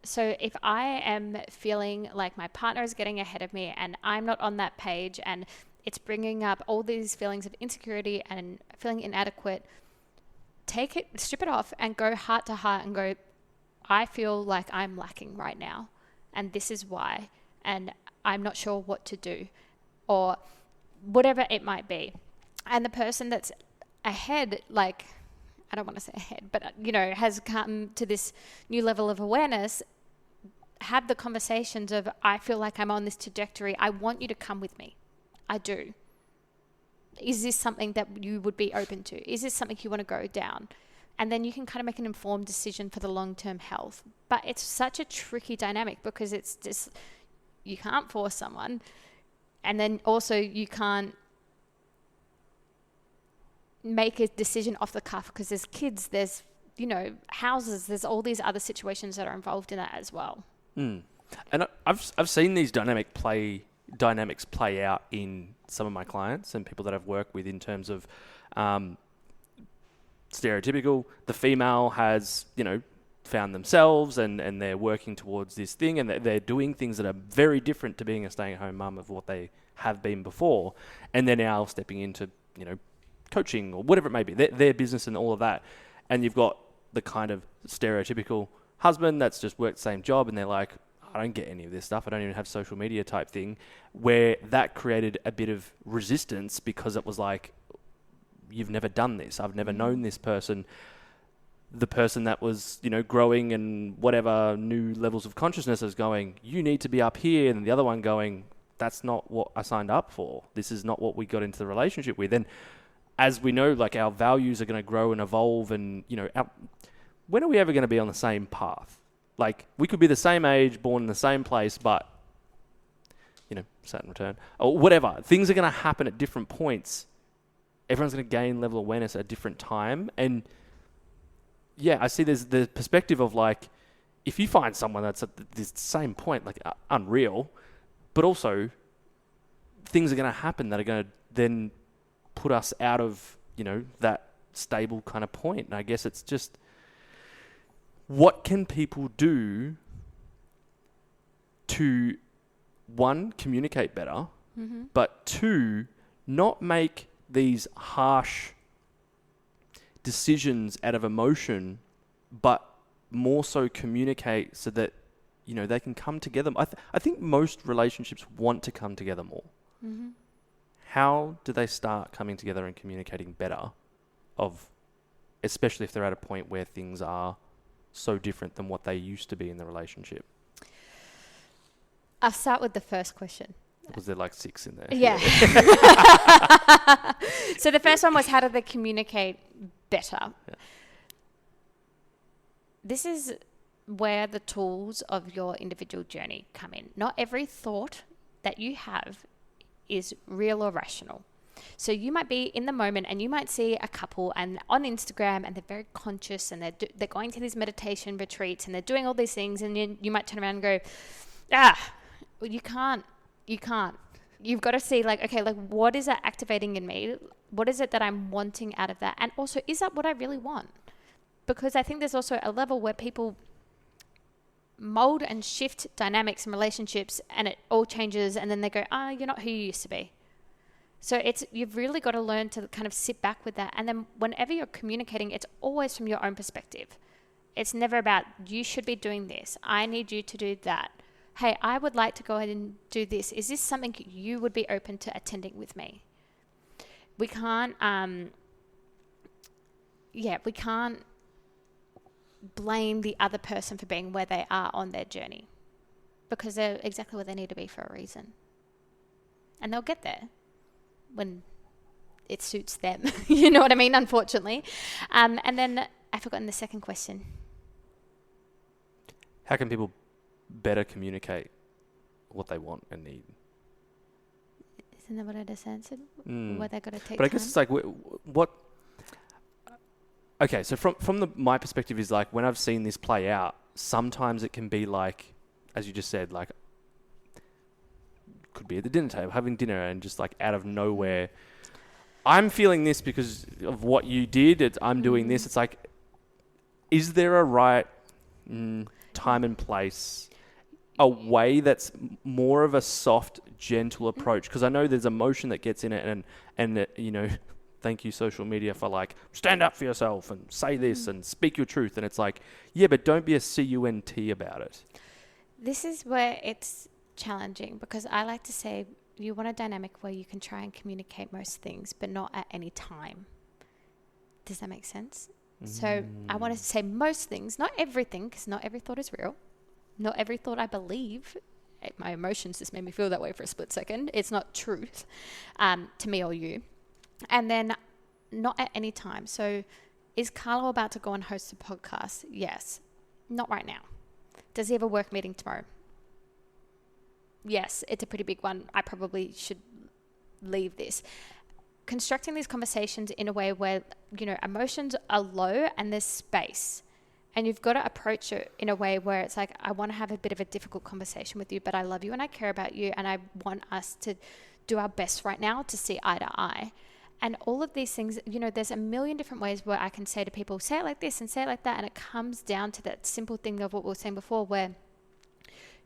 So if I am feeling like my partner is getting ahead of me and I'm not on that page and it's bringing up all these feelings of insecurity and feeling inadequate, strip it off and go heart to heart and go, I feel like I'm lacking right now and this is why, and I'm not sure what to do, or whatever it might be. And the person that's ahead, like, I don't want to say ahead, but, has come to this new level of awareness, have the conversations of, I feel like I'm on this trajectory. I want you to come with me. I do. Is this something that you would be open to? Is this something you want to go down? And then you can kind of make an informed decision for the long-term health. But it's such a tricky dynamic because it's just, you can't force someone. And then also you can't make a decision off the cuff because there's kids, there's, houses, there's all these other situations that are involved in that as well. And I've seen these dynamics play out in some of my clients and people that I've worked with in terms of stereotypical. The female has, found themselves and they're working towards this thing, and they're doing things that are very different to being a stay-at-home mum of what they have been before. And they're now stepping into, coaching or whatever it may be, their business and all of that. And you've got the kind of stereotypical husband that's just worked the same job and they're like, I don't get any of this stuff. I don't even have social media type thing, where that created a bit of resistance because it was like, you've never done this. I've never known this person. The person that was, growing and whatever new levels of consciousness is going, you need to be up here. And the other one going, that's not what I signed up for. This is not what we got into the relationship with. And as we know, like, our values are going to grow and evolve, and, when are we ever going to be on the same path? Like, we could be the same age, born in the same place, but, Saturn return, or whatever. Things are going to happen at different points. Everyone's going to gain level of awareness at a different time. And yeah, I see there's the perspective of like, if you find someone that's at this same point, like unreal, but also things are going to happen that are going to then put us out of, that stable kind of point. And I guess it's just, what can people do to, one, communicate better, but two, not make these harsh decisions out of emotion, but more so communicate so that, they can come together. I think most relationships want to come together more. How do they start coming together and communicating better, especially if they're at a point where things are so different than what they used to be in the relationship? I'll start with the first question. Was there like 6 in there? Yeah. So the first one was, how do they communicate better? Yeah. This is where the tools of your individual journey come in. Not every thought that you have is real or rational. So you might be in the moment and you might see a couple and on Instagram and they're very conscious and they're going to these meditation retreats and they're doing all these things, and you might turn around and go, well, you can't. You've got to see like, okay, like what is that activating in me? What is it that I'm wanting out of that? And also, is that what I really want? Because I think there's also a level where people mold and shift dynamics and relationships and it all changes, and then they go, you're not who you used to be. So you've really got to learn to kind of sit back with that. And then whenever you're communicating, it's always from your own perspective. It's never about, you should be doing this. I need you to do that. Hey, I would like to go ahead and do this. Is this something you would be open to attending with me? We can't, we can't blame the other person for being where they are on their journey, because they're exactly where they need to be for a reason. And they'll get there when it suits them. You know what I mean? Unfortunately. And then I've forgotten the second question. How can people better communicate what they want and need? Isn't that what I just answered? Where they got to take But I time? guess it's like, what Okay, so from my perspective is like when I've seen this play out, sometimes it can be like, as you just said, like could be at the dinner table having dinner and just like out of nowhere, I'm feeling this because of what you did. I'm doing this. It's like, is there a right time and place, a way that's more of a soft, gentle approach? Because I know there's emotion that gets in it, and you know, thank you social media for like stand up for yourself and say this and speak your truth. And it's like, yeah, but don't be a cunt about it. This is where it's challenging, because I like to say you want a dynamic where you can try and communicate most things, but not at any time. Does that make sense? So I want to say most things, not everything, because not every thought is real. Not every thought I believe. My emotions just made me feel that way for a split second. It's not truth to me or you. And then not at any time. So is Carlo about to go and host a podcast? Yes. Not right now. Does he have a work meeting tomorrow? Yes, it's a pretty big one. I probably should leave this. Constructing these conversations in a way where, you know, emotions are low and there's space. And you've got to approach it in a way where it's like, I want to have a bit of a difficult conversation with you, but I love you and I care about you and I want us to do our best right now to see eye to eye. And all of these things, you know, there's a million different ways where I can say to people, say it like this and say it like that. And it comes down to that simple thing of what we were saying before, where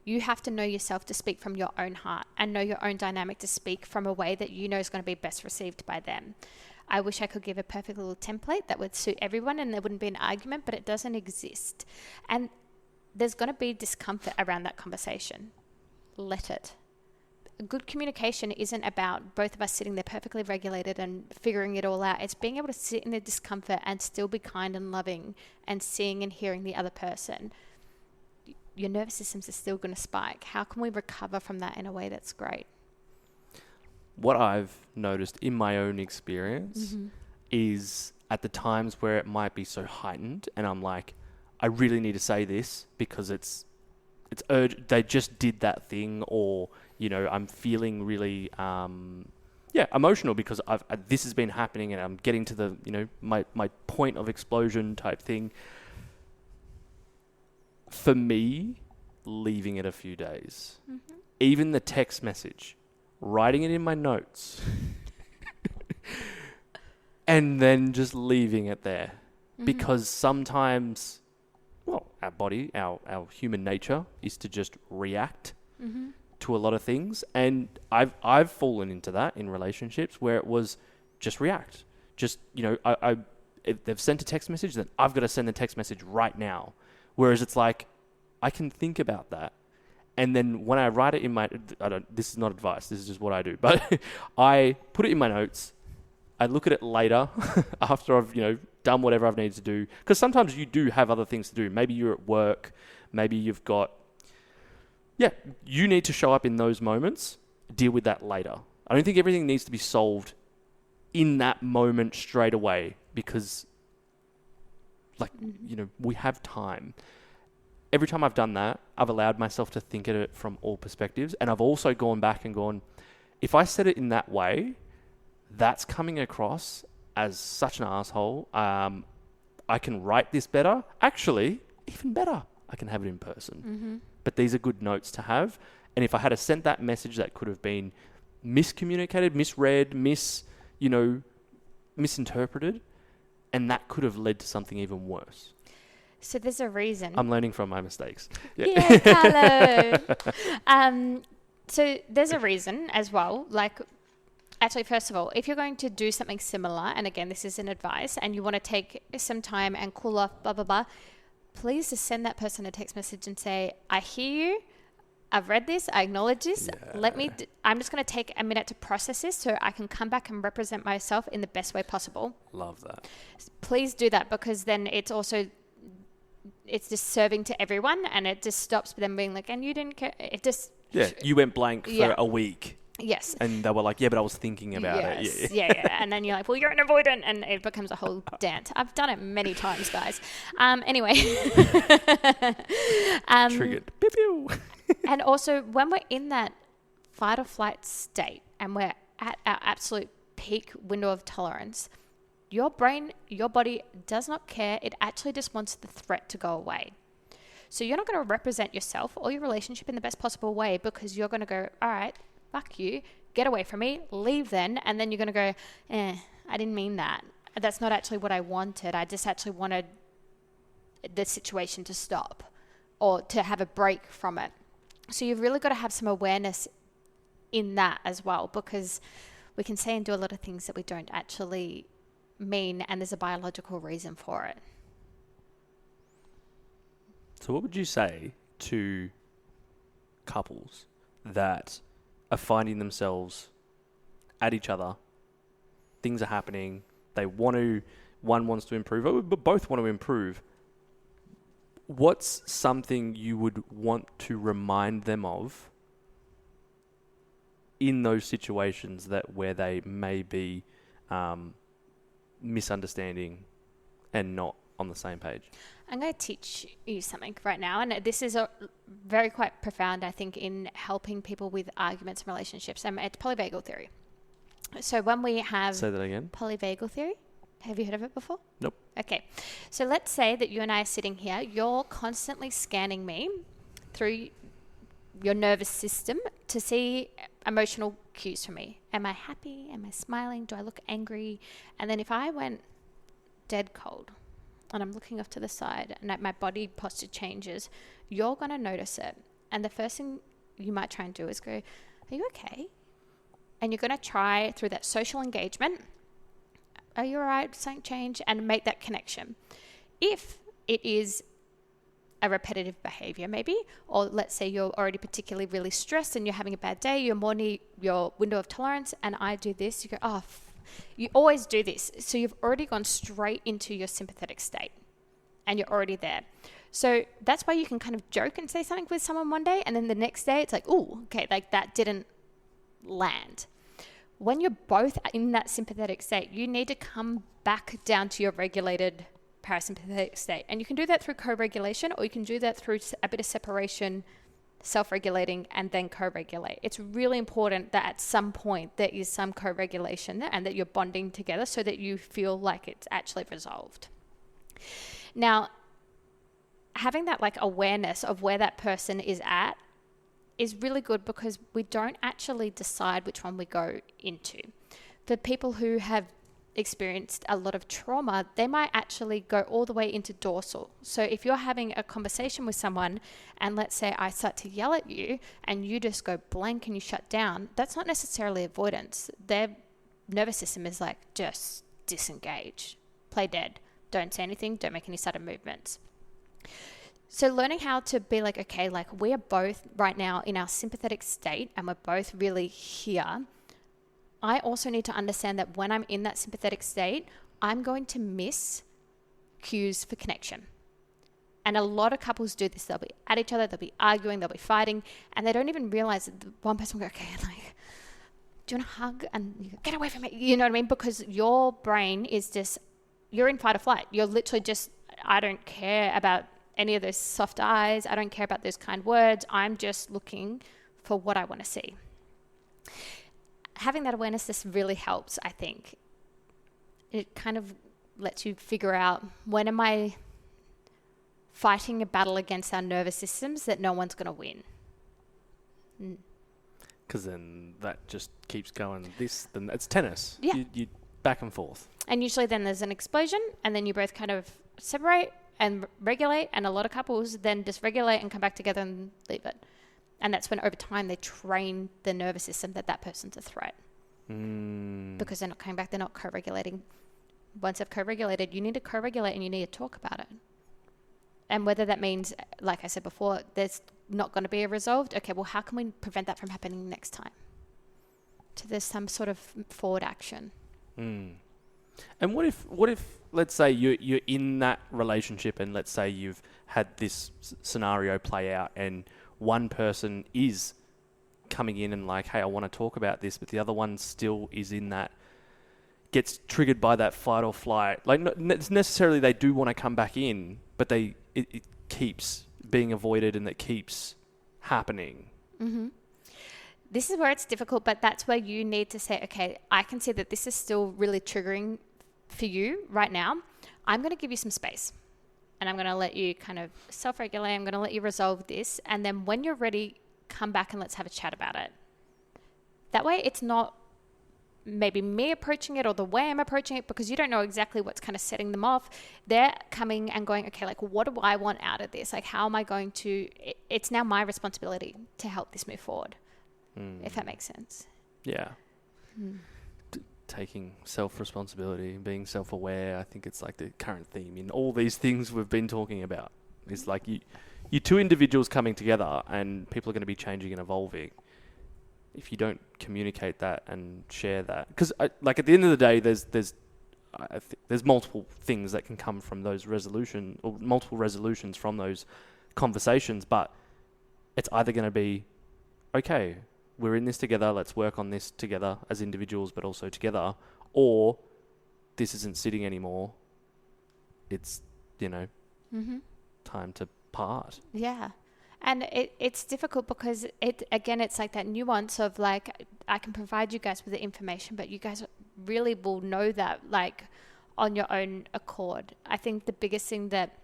you have to know yourself to speak from your own heart and know your own dynamic to speak from a way that you know is going to be best received by them. I wish I could give a perfect little template that would suit everyone and there wouldn't be an argument, but it doesn't exist. And there's going to be discomfort around that conversation. Let it. Good communication isn't about both of us sitting there perfectly regulated and figuring it all out. It's being able to sit in the discomfort and still be kind and loving and seeing and hearing the other person. Your nervous systems are still going to spike. How can we recover from that in a way that's great? What I've noticed in my own experience is at the times where it might be so heightened and I'm like, I really need to say this because it's urgent. They just did that thing, or, you know, I'm feeling really, emotional because this has been happening and I'm getting to the, you know, my point of explosion type thing. For me, leaving it a few days, even the text message, writing it in my notes, and then just leaving it there. Because sometimes, well, our body, our human nature is to just react to a lot of things. And I've fallen into that in relationships where it was just react. Just, you know, if they've sent a text message, then I've got to send the text message right now. Whereas it's like, I can think about that. And then when I write it in my, this is not advice, this is just what I do. But I put it in my notes. I look at it later after I've, you know, done whatever I've needed to do. Because sometimes you do have other things to do. Maybe you're at work. Maybe you've got, you need to show up in those moments. Deal with that later. I don't think everything needs to be solved in that moment straight away. Because, like, you know, we have time. Every time I've done that, I've allowed myself to think at it from all perspectives. And I've also gone back and gone, if I said it in that way, that's coming across as such an asshole. I can write this better. Actually, even better, I can have it in person. But these are good notes to have. And if I had sent that message that could have been miscommunicated, misread, misinterpreted, and that could have led to something even worse. So there's a reason. I'm learning from my mistakes. Yeah, Carlo. So there's a reason as well. Like, actually, first of all, if you're going to do something similar, and again, this isn't advice, and you want to take some time and cool off, blah, blah, blah, please just send that person a text message and say, I hear you. I've read this. I acknowledge this. Yeah. I'm just going to take a minute to process this so I can come back and represent myself in the best way possible. Love that. Please do that, because then it's just serving to everyone, and it just stops them being like, and you didn't care. It just... Yeah, you went blank for a week. Yes. And they were like, yeah, but I was thinking about it. Yeah. And then you're like, well, you're an avoidant, and it becomes a whole dance. I've done it many times, guys. Anyway. Triggered. Pew, pew. And also, when we're in that fight or flight state and we're at our absolute peak window of tolerance, Your brain, your body does not care. It actually just wants the threat to go away. So you're not going to represent yourself or your relationship in the best possible way, because you're going to go, all right, fuck you, get away from me, leave then. And then you're going to go, I didn't mean that. That's not actually what I wanted. I just actually wanted the situation to stop or to have a break from it. So you've really got to have some awareness in that as well, because we can say and do a lot of things that we don't actually mean, and there's a biological reason for it. So what would you say to couples that are finding themselves at each other, things are happening, one wants to improve, but both want to improve? What's something you would want to remind them of in those situations where they may be misunderstanding and not on the same page? I'm going to teach you something right now, and this is very quite profound, I think, in helping people with arguments and relationships. It's polyvagal theory. So when we have... Say that again. Polyvagal theory. Have you heard of it before? Nope. Okay. So let's say that you and I are sitting here. You're constantly scanning me through your nervous system to see emotional cues from me. Am I happy? Am I smiling? Do I look angry? And then if I went dead cold and I'm looking off to the side and my body posture changes, you're going to notice it. And the first thing you might try and do is go, are you okay? And you're going to try through that social engagement, are you all right? Something change, and make that connection. If it is a repetitive behavior maybe, or let's say you're already particularly really stressed and you're having a bad day, you're more near your window of tolerance, and I do this, you go, you always do this. So you've already gone straight into your sympathetic state and you're already there. So that's why you can kind of joke and say something with someone one day, and then the next day it's like, oh, okay, like that didn't land. When you're both in that sympathetic state, you need to come back down to your regulated parasympathetic state. And you can do that through co-regulation, or you can do that through a bit of separation, self-regulating, and then co-regulate. It's really important that at some point there is some co-regulation there and that you're bonding together so that you feel like it's actually resolved. Now, having that like awareness of where that person is at is really good, because we don't actually decide which one we go into. For people who have experienced a lot of trauma, they might actually go all the way into dorsal. So if you're having a conversation with someone and let's say I start to yell at you and you just go blank and you shut down, that's not necessarily avoidance. Their nervous system is like, just disengage, play dead, don't say anything, don't make any sudden movements. So learning how to be like, okay, like we are both right now in our sympathetic state and we're both really here. I also need to understand that when I'm in that sympathetic state, I'm going to miss cues for connection. And a lot of couples do this. They'll be at each other, they'll be arguing, they'll be fighting, and they don't even realize that one person will go, okay, like, do you want a hug? And you go, get away from me. You know what I mean? Because your brain is just, you're in fight or flight. You're literally just, I don't care about any of those soft eyes. I don't care about those kind words. I'm just looking for what I want to see. Having that awareness just really helps, I think. It kind of lets you figure out, when am I fighting a battle against our nervous systems that no one's going to win? Because then that just keeps going. Then it's tennis. Yeah. You back and forth. And usually then there's an explosion, and then you both kind of separate and regulate, and a lot of couples then dysregulate and come back together and leave it. And that's when over time they train the nervous system that person's a threat. Because they're not coming back, they're not co-regulating. Once they've co-regulated, you need to co-regulate and you need to talk about it. And whether that means, like I said before, there's not going to be a resolved, okay, well, how can we prevent that from happening next time? So there's some sort of forward action. And what if let's say you're in that relationship, and let's say you've had this scenario play out, and one person is coming in and like, hey, I want to talk about this, but the other one still is in that, gets triggered by that fight or flight. Like, not necessarily they do want to come back in, but it keeps being avoided and it keeps happening. Mm-hmm. This is where it's difficult, but that's where you need to say, okay, I can see that this is still really triggering for you right now, I'm going to give you some space and I'm going to let you kind of self-regulate. I'm going to let you resolve this. And then when you're ready, come back and let's have a chat about it. That way it's not maybe me approaching it or the way I'm approaching it, because you don't know exactly what's kind of setting them off. They're coming and going, okay, like, what do I want out of this? Like, how am I going to, it's now my responsibility to help this move forward, if that makes sense. Yeah. Taking self-responsibility, being self-aware, I think it's like the current theme in all these things we've been talking about. It's like you two individuals coming together and people are going to be changing and evolving. If you don't communicate that and share that, because like at the end of the day, there's multiple things that can come from those multiple resolutions from those conversations, but it's either going to be, okay, we're in this together, let's work on this together as individuals, but also together, or this isn't sitting anymore. It's, time to part. Yeah. And it's difficult because it's like that nuance of like, I can provide you guys with the information, but you guys really will know that like on your own accord. I think the biggest thing that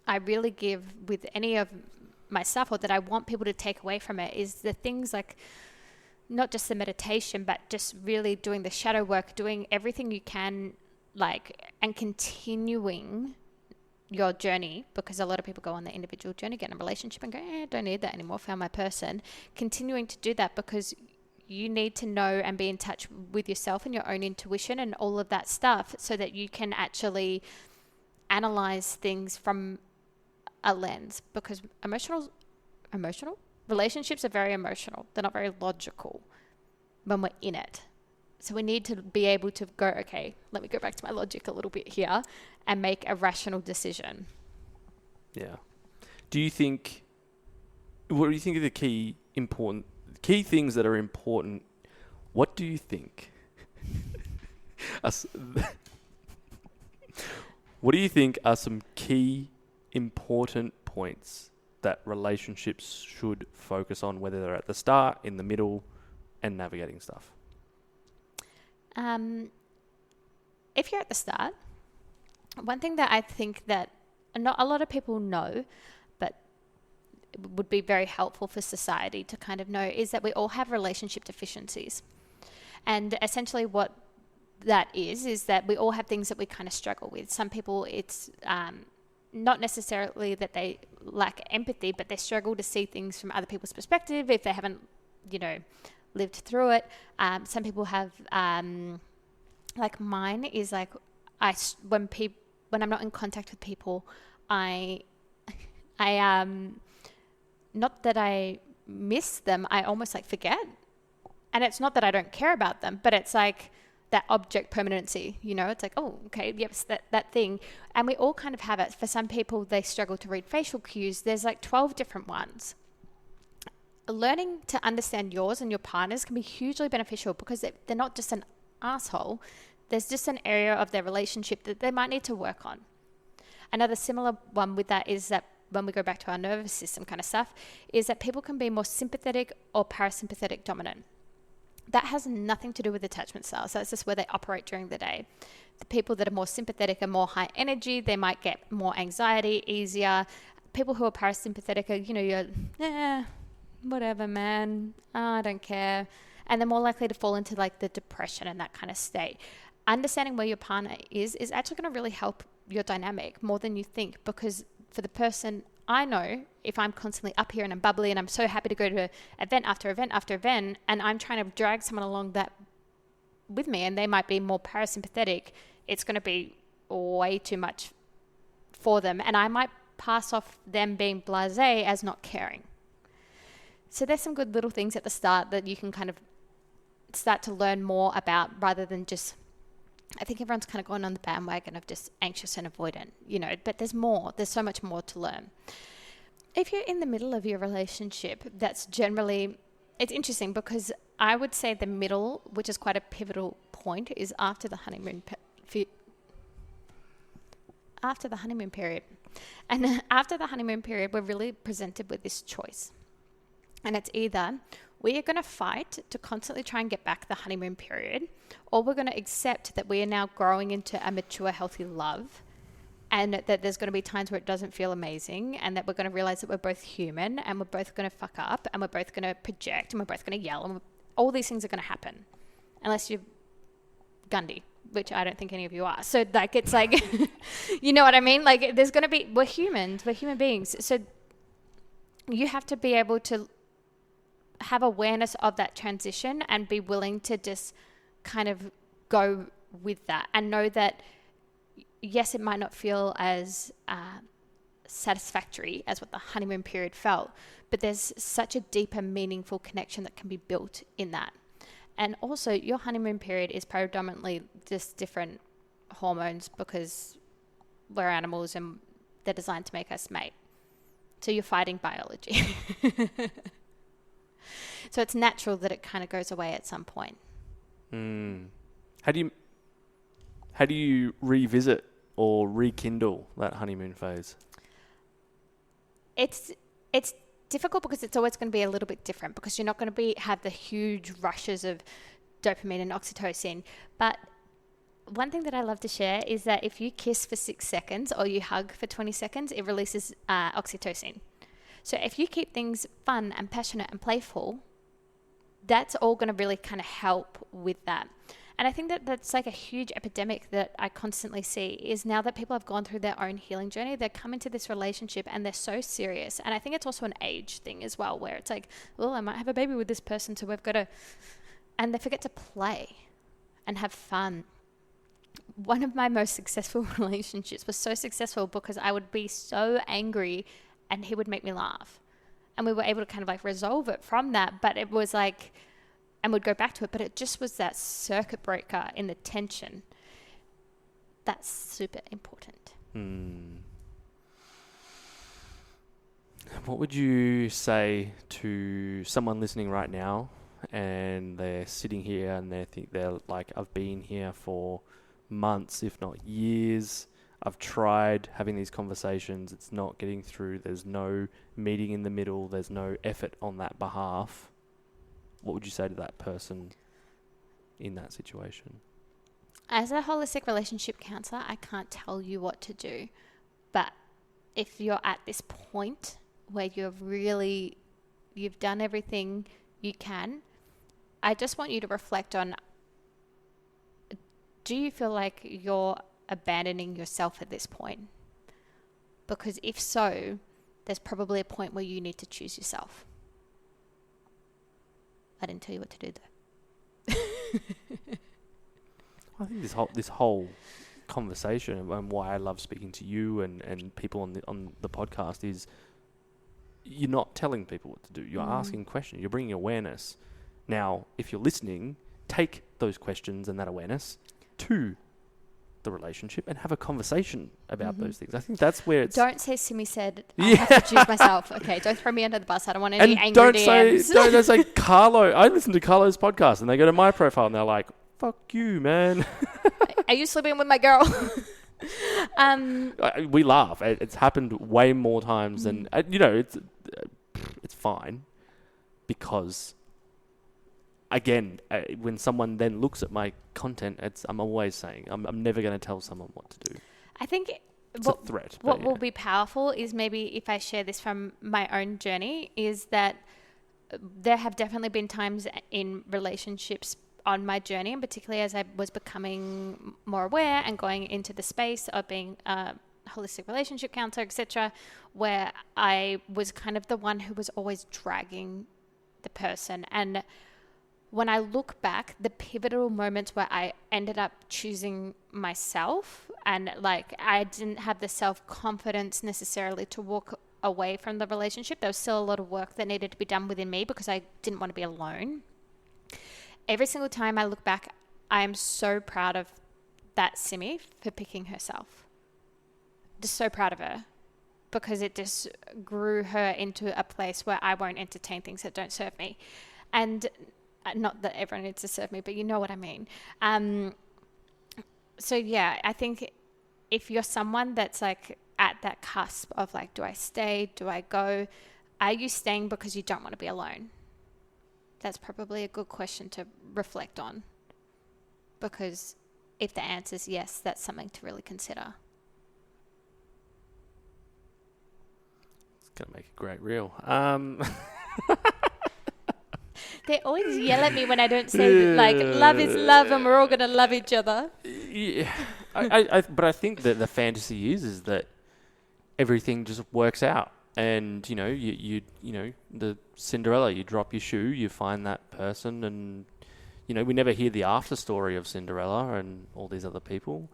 I really give with any of my stuff, or that I want people to take away from it, is the things like not just the meditation, but just really doing the shadow work, doing everything you can, like, and continuing your journey, because a lot of people go on the individual journey, get in a relationship and go, don't need that anymore, found my person. Continuing to do that because you need to know and be in touch with yourself and your own intuition and all of that stuff, so that you can actually analyze things from a lens, because emotional relationships are very emotional. They're not very logical when we're in it. So we need to be able to go, okay, let me go back to my logic a little bit here and make a rational decision. Yeah. What do you think are the key things that are important? What do you think? What do you think are some key important points that relationships should focus on, whether they're at the start, in the middle, and navigating stuff? If you're at the start, one thing that I think that not a lot of people know, but would be very helpful for society to kind of know, is that we all have relationship deficiencies. And essentially what that is that we all have things that we kind of struggle with. Some people, it's not necessarily that they lack empathy, but they struggle to see things from other people's perspective if they haven't, lived through it. Some people have, like mine is like, when I'm not in contact with people, I not that I miss them, I almost like forget. And it's not that I don't care about them, but it's like that object permanency, it's like, oh, okay, yes, that thing. And we all kind of have it. For some people, they struggle to read facial cues. There's like 12 different ones. Learning to understand yours and your partner's can be hugely beneficial, because they're not just an asshole. There's just an area of their relationship that they might need to work on. Another similar one with that is that when we go back to our nervous system kind of stuff, is that people can be more sympathetic or parasympathetic dominant. That has nothing to do with attachment styles. That's just where they operate during the day. The people that are more sympathetic are more high energy. They might get more anxiety easier. People who are parasympathetic are, you're, whatever, man. Oh, I don't care. And they're more likely to fall into like the depression and that kind of state. Understanding where your partner is actually going to really help your dynamic more than you think, because for the person, I know if I'm constantly up here and I'm bubbly and I'm so happy to go to event after event after event, and I'm trying to drag someone along that with me, and they might be more parasympathetic, it's going to be way too much for them. And I might pass off them being blasé as not caring. So there's some good little things at the start that you can kind of start to learn more about, rather than just, I think everyone's kind of gone on the bandwagon of just anxious and avoidant, but there's more. There's so much more to learn. If you're in the middle of your relationship, that's generally, it's interesting, because I would say the middle, which is quite a pivotal point, is after the honeymoon period. And after the honeymoon period, we're really presented with this choice. And it's either we are going to fight to constantly try and get back the honeymoon period, or we're going to accept that we are now growing into a mature, healthy love, and that there's going to be times where it doesn't feel amazing, and that we're going to realize that we're both human, and we're both going to fuck up, and we're both going to project, and we're both going to yell, and all these things are going to happen, unless you're Gundy, which I don't think any of you are. So like, it's like, you know what I mean? Like, there's going to be, we're humans, we're human beings. So you have to be able to have awareness of that transition and be willing to just kind of go with that and know that, yes, it might not feel as satisfactory as what the honeymoon period felt, but there's such a deeper, meaningful connection that can be built in that. And also, your honeymoon period is predominantly just different hormones because we're animals and they're designed to make us mate. So you're fighting biology. So it's natural that it kind of goes away at some point. How do you revisit or rekindle that honeymoon phase? It's difficult because it's always going to be a little bit different because you're not going to have the huge rushes of dopamine and oxytocin. But one thing that I love to share is that if you kiss for 6 seconds or you hug for 20 seconds, it releases oxytocin. So if you keep things fun and passionate and playful, that's all going to really kind of help with that. And I think that that's like a huge epidemic that I constantly see is now that people have gone through their own healing journey, they come into this relationship and they're so serious. And I think it's also an age thing as well, where it's like, well, I might have a baby with this person, so we've got to, and they forget to play and have fun. One of my most successful relationships was so successful because I would be so angry and he would make me laugh. And we were able to kind of like resolve it from that. But it was like, and we'd go back to it, but it just was that circuit breaker in the tension. That's super important. What would you say to someone listening right now and they're sitting here and they think they're like, I've been here for months, if not years. I've tried having these conversations. It's not getting through. There's no meeting in the middle. There's no effort on that behalf. What would you say to that person in that situation? As a holistic relationship counselor, I can't tell you what to do. But if you're at this point where you've done everything you can, I just want you to reflect on, do you feel like you're abandoning yourself at this point? Because if so, there's probably a point where you need to choose yourself. I didn't tell you what to do though. I think this whole conversation and why I love speaking to you and people on the podcast is you're not telling people what to do. You're asking questions. You're bringing awareness. Now, if you're listening, take those questions and that awareness to the relationship and have a conversation about those things. I think that's where it's... Don't say Simi said I have to choose myself. Okay, don't throw me under the bus. I don't want any angry DMs. Don't say Carlo. I listen to Carlo's podcast and they go to my profile and they're like, fuck you, man. Are you sleeping with my girl? We laugh. It's happened way more times than... it's fine because... Again, when someone then looks at my content, I'm always saying, I'm never going to tell someone what to do. I think it's a threat. What will be powerful is maybe if I share this from my own journey, is that there have definitely been times in relationships on my journey, and particularly as I was becoming more aware and going into the space of being a holistic relationship counselor, etc., where I was kind of the one who was always dragging the person. And when I look back, the pivotal moments where I ended up choosing myself and like I didn't have the self-confidence necessarily to walk away from the relationship. There was still a lot of work that needed to be done within me because I didn't want to be alone. Every single time I look back, I am so proud of that Simi for picking herself. Just so proud of her because it just grew her into a place where I won't entertain things that don't serve me. And not that everyone needs to serve me, but you know what I mean. So yeah, I think if you're someone that's like at that cusp of like, do I stay? Do I go? Are you staying because you don't want to be alone? That's probably a good question to reflect on, because if the answer is yes, that's something to really consider. It's going to make a great reel. They always yell at me when I don't say, like, love is love and we're all going to love each other. Yeah. But I think that the fantasy is that everything just works out. And, you the Cinderella, you drop your shoe, you find that person, and, we never hear the after story of Cinderella and all these other people.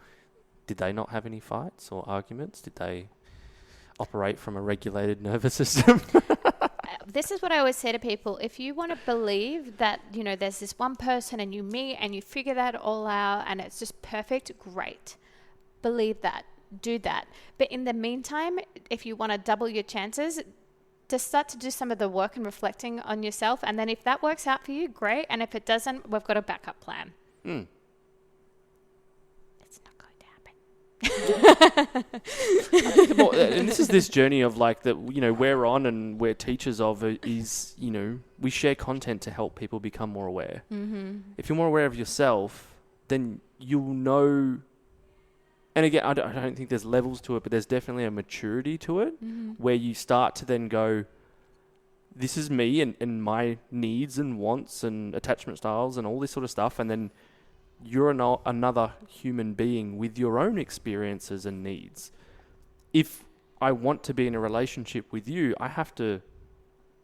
Did they not have any fights or arguments? Did they operate from a regulated nervous system? This is what I always say to people. If you want to believe that, there's this one person and you meet and you figure that all out and it's just perfect, great. Believe that. Do that. But in the meantime, if you want to double your chances, just start to do some of the work and reflecting on yourself. And then if that works out for you, great. And if it doesn't, we've got a backup plan. It's not going to happen. And this is this journey of like that, we're on and we're teachers of is, we share content to help people become more aware. Mm-hmm. If you're more aware of yourself, then you'll know. And again, I don't think there's levels to it, but there's definitely a maturity to it where you start to then go, this is me and my needs and wants and attachment styles and all this sort of stuff. And then you're another human being with your own experiences and needs. If I want to be in a relationship with you, I have to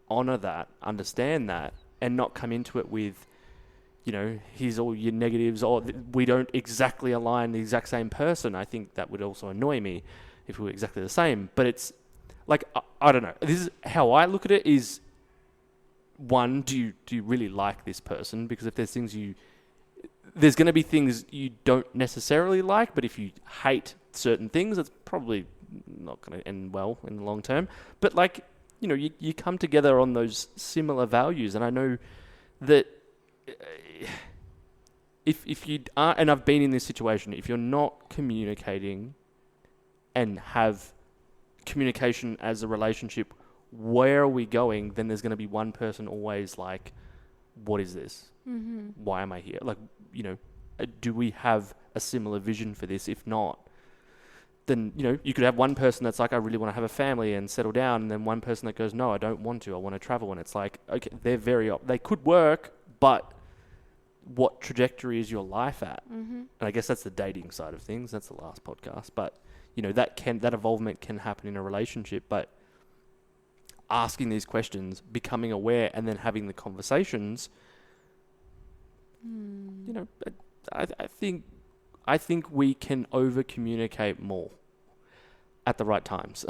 honor that, understand that, and not come into it with, here's all your negatives, or we don't exactly align the exact same person. I think that would also annoy me if we were exactly the same. But it's like, I don't know. This is how I look at it is, one, do you really like this person? Because if there's there's going to be things you don't necessarily like, but if you hate certain things, it's probably not going to end well in the long term. But like, you come together on those similar values. And I know that if you are, and I've been in this situation, if you're not communicating and have communication as a relationship, where are we going? Then there's going to be one person always like, what is this? Mm-hmm. Why am I here? Like, do we have a similar vision for this? If not, then, you could have one person that's like, I really want to have a family and settle down. And then one person that goes, no, I don't want to. I want to travel. And it's like, okay, they could work, but what trajectory is your life at? Mm-hmm. And I guess that's the dating side of things. That's the last podcast. But, that evolvement can happen in a relationship. But asking these questions, becoming aware, and then having the conversations, I think we can over communicate more at the right times.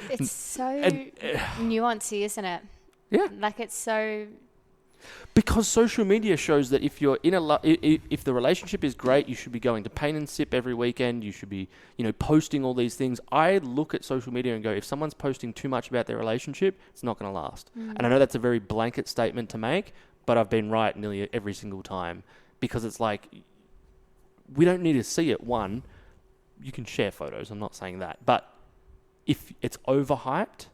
It's so nuancy, isn't it? Yeah. Like it's so. Because social media shows that if you're in if the relationship is great, you should be going to Pain and Sip every weekend. You should be, posting all these things. I look at social media and go, if someone's posting too much about their relationship, it's not going to last. And I know that's a very blanket statement to make, but I've been right nearly every single time, because it's like, we don't need to see it. One, you can share photos. I'm not saying that, but if it's overhyped,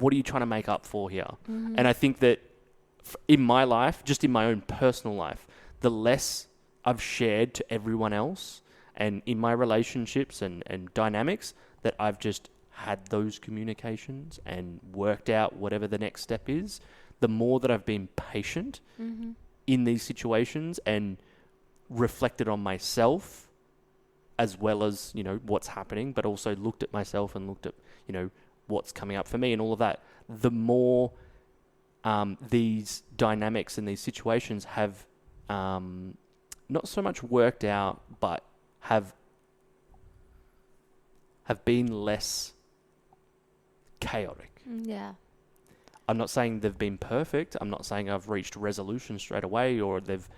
what are you trying to make up for here? Mm-hmm. And I think that in my life, just in my own personal life, the less I've shared to everyone else and in my relationships and dynamics, that I've just had those communications and worked out whatever the next step is, the more that I've been patient in these situations and reflected on myself as well as, what's happening, but also looked at myself and looked at, what's coming up for me and all of that, the more these dynamics and these situations have not so much worked out, but have been less chaotic. Yeah. I'm not saying they've been perfect. I'm not saying I've reached resolution straight away or they've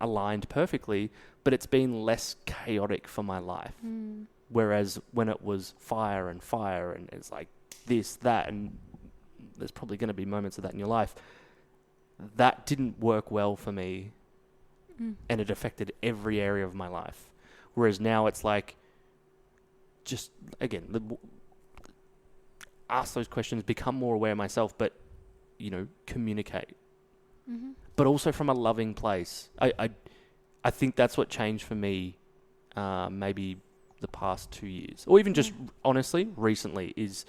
aligned perfectly, but it's been less chaotic for my life. Whereas when it was fire and it's like this, that, and there's probably going to be moments of that in your life, that didn't work well for me, and it affected every area of my life. Whereas now it's like, just, again, ask those questions, become more aware myself, but, communicate. Mm-hmm. But also from a loving place. I think that's what changed for me maybe the past 2 years. Or even just, honestly, recently, is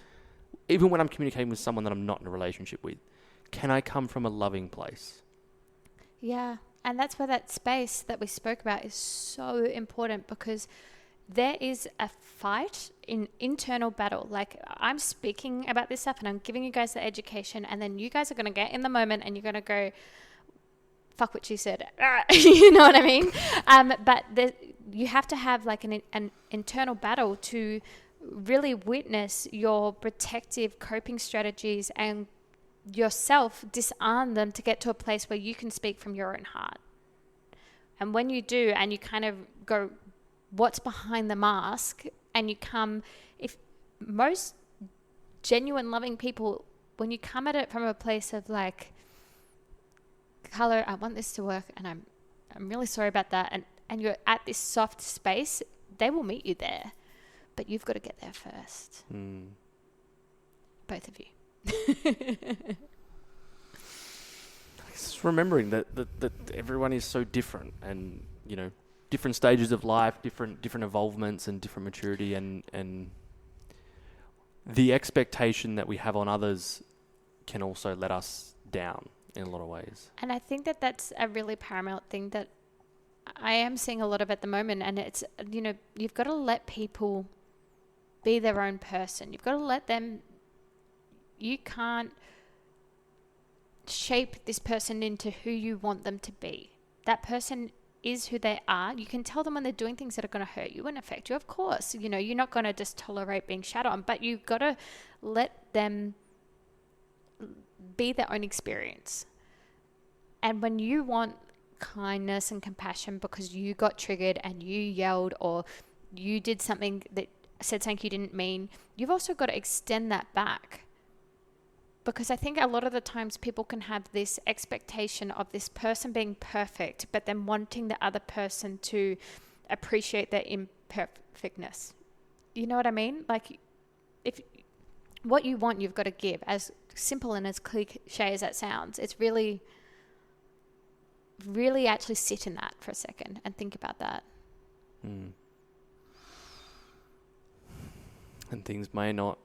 even when I'm communicating with someone that I'm not in a relationship with, can I come from a loving place? Yeah. And that's where that space that we spoke about is so important, because there is a fight in internal battle. Like, I'm speaking about this stuff and I'm giving you guys the education, and then you guys are going to get in the moment and you're going to go, fuck what she said. You know what I mean? But you have to have like an internal battle to really witness your protective coping strategies and yourself disarm them to get to a place where you can speak from your own heart. And when you do, and you kind of go, what's behind the mask, and you come, if most genuine loving people, when you come at it from a place of like, Carlo, I want this to work, and I'm really sorry about that, and you're at this soft space, they will meet you there, but you've got to get there first. Both of you. Just remembering that everyone is so different, and different stages of life, different evolvements, and different maturity, and the expectation that we have on others can also let us down in a lot of ways. And I think that that's a really paramount thing that I am seeing a lot of at the moment, and it's, you've got to let people be their own person. You've got to let them. You can't shape this person into who you want them to be. That person is who they are. You can tell them when they're doing things that are going to hurt you and affect you. Of course, you're not going to just tolerate being shat on, but you've got to let them be their own experience. And when you want kindness and compassion because you got triggered and you yelled, or you did something that said something you didn't mean, you've also got to extend that back. Because I think a lot of the times people can have this expectation of this person being perfect, but then wanting the other person to appreciate their imperfectness. You know what I mean? Like, if what you want, you've got to give. As simple and as cliche as that sounds, it's really, really actually sit in that for a second and think about that. And things may not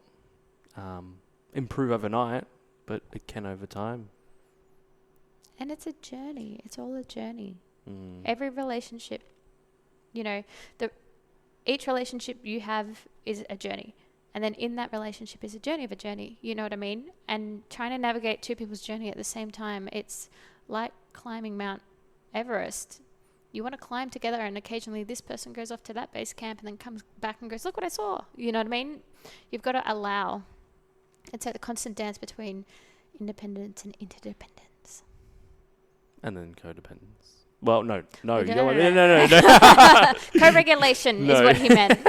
improve overnight, but it can over time. And it's a journey. It's all a journey. Every relationship, each relationship you have is a journey. And then in that relationship is a journey of a journey. You know what I mean? And trying to navigate two people's journey at the same time, it's like climbing Mount Everest. You want to climb together, and occasionally this person goes off to that base camp and then comes back and goes, look what I saw. You know what I mean? You've got to allow. It's like the constant dance between independence and interdependence. And then codependence. Well, no. No. No. Co-regulation is what he meant.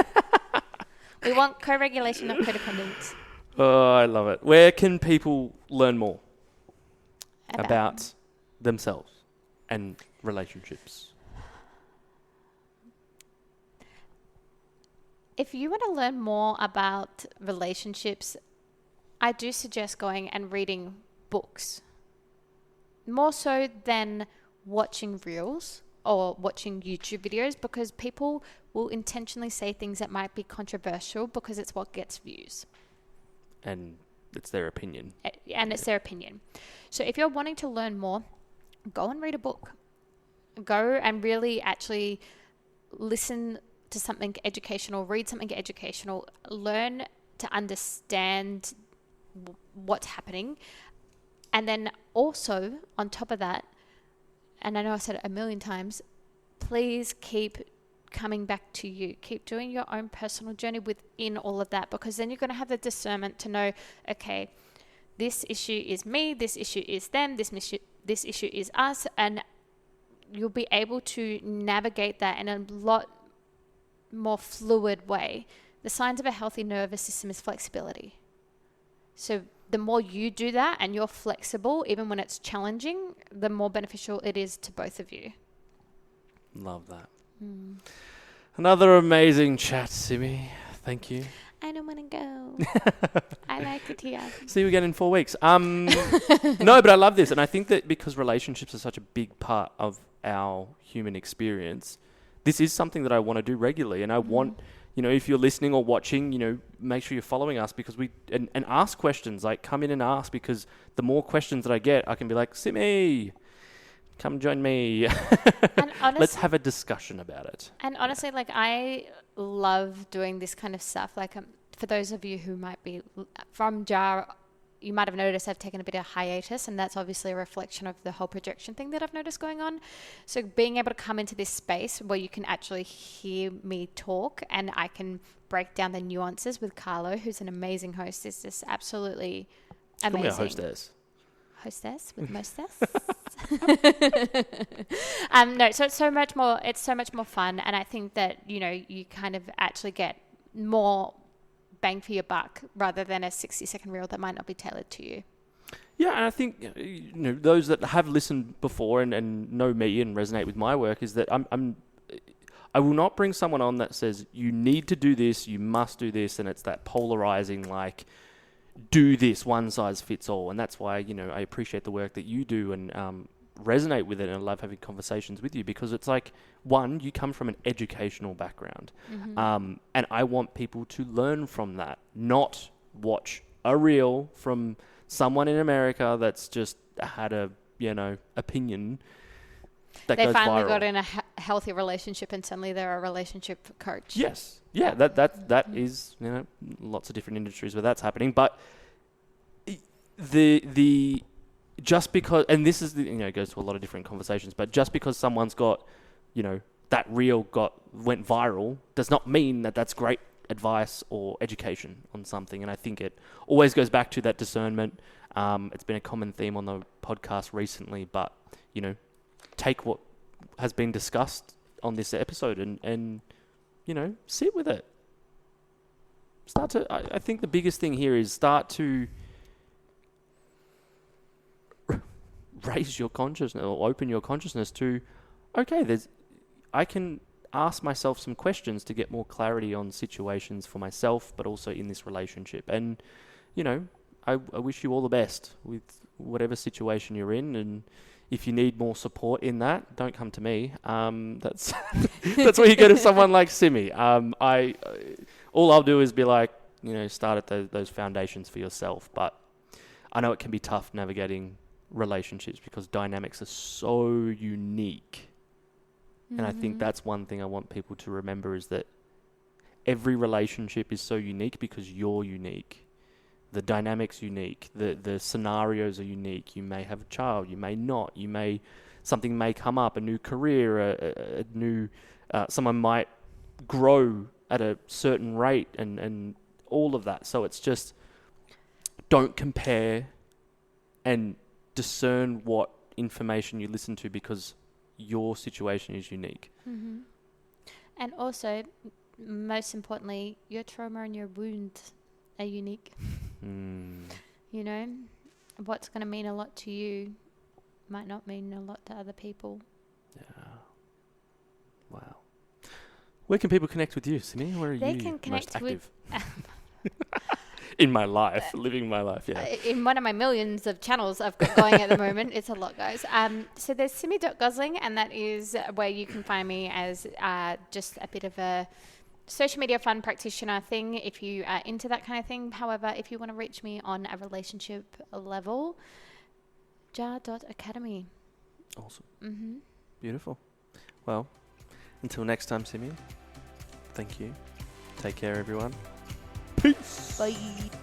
We want co-regulation, not codependence. Oh, I love it. Where can people learn more about themselves and relationships? If you want to learn more about relationships, I do suggest going and reading books. More so than watching reels or watching YouTube videos, because people will intentionally say things that might be controversial because it's what gets views. And it's their opinion. It's their opinion. So if you're wanting to learn more, go and read a book. Go and really actually listen to something educational, read something educational, learn to understand what's happening. And then also, on top of that, and I know I've said it a million times, please keep coming back to you. Keep doing your own personal journey within all of that, because then you're going to have the discernment to know, okay, this issue is me, this issue is them, this issue is us, and you'll be able to navigate that in a lot more fluid way. The signs of a healthy nervous system is flexibility. So the more you do that and you're flexible, even when it's challenging, the more beneficial it is to both of you. Love that. Another amazing chat, Simi. Thank you. I don't want to go. I like it here. See you again in 4 weeks. No, but I love this. And I think that because relationships are such a big part of our human experience, this is something that I want to do regularly. And I want, if you're listening or watching, make sure you're following us because and ask questions. Like, come in and ask, because the more questions that I get, I can be like, Simi, come join me. And honestly, let's have a discussion about it. And honestly, I love doing this kind of stuff. For those of you who might be from JAR, you might have noticed I've taken a bit of hiatus, and that's obviously a reflection of the whole projection thing that I've noticed going on. So being able to come into this space where you can actually hear me talk and I can break down the nuances with Carlo, who's an amazing host, is just absolutely amazing. Call me a hostess. Hostess with mostess. No, so it's so much more fun, and I think that you kind of actually get more bang for your buck rather than a 60-second reel that might not be tailored to you. Yeah, and I think those that have listened before and know me and resonate with my work is that I will not bring someone on that says you need to do this, you must do this, and it's that polarizing do this, one size fits all. And that's why I appreciate the work that you do and resonate with it, and I love having conversations with you because it's one, you come from an educational background, and I want people to learn from that, not watch a reel from someone in America that's just had a opinion that goes viral. They finally got in a healthy relationship and suddenly they're a relationship coach. Yes. Yeah, that is lots of different industries where that's happening, but the just because, and this is it goes to a lot of different conversations, but just because someone's got that reel went viral does not mean that that's great advice or education on something. And I think it always goes back to that discernment. It's been a common theme on the podcast recently, but take what has been discussed on this episode and sit with it. I think the biggest thing here is start to raise your consciousness or open your consciousness to, okay, I can ask myself some questions to get more clarity on situations for myself, but also in this relationship. And, I wish you all the best with whatever situation you're in. And if you need more support in that, don't come to me. That's where you go to someone like Simi. All I'll do is be start at those foundations for yourself. But I know it can be tough navigating relationships because dynamics are so unique. And I think that's one thing I want people to remember is that every relationship is so unique because you're unique. The dynamic's unique. The scenarios are unique. You may have a child. You may not. Something may come up, a new career, a new, someone might grow at a certain rate and all of that. So it's just, don't compare and discern what information you listen to because your situation is unique. Mm-hmm. And also, most importantly, your trauma and your wounds are unique. What's going to mean a lot to you might not mean a lot to other people. Yeah. Wow. Where can people connect with you, Simi? Where are you most active? In my life, living my life, yeah. In one of my millions of channels I've got going at the moment. It's a lot, guys. So there's Simi.Gosling, and that is where you can find me as just a bit of a social media fun practitioner thing if you are into that kind of thing. However, if you want to reach me on a relationship level, jar.academy. Awesome. Mm-hmm. Beautiful. Well, until next time, Simi, thank you. Take care, everyone. Peace. Bye.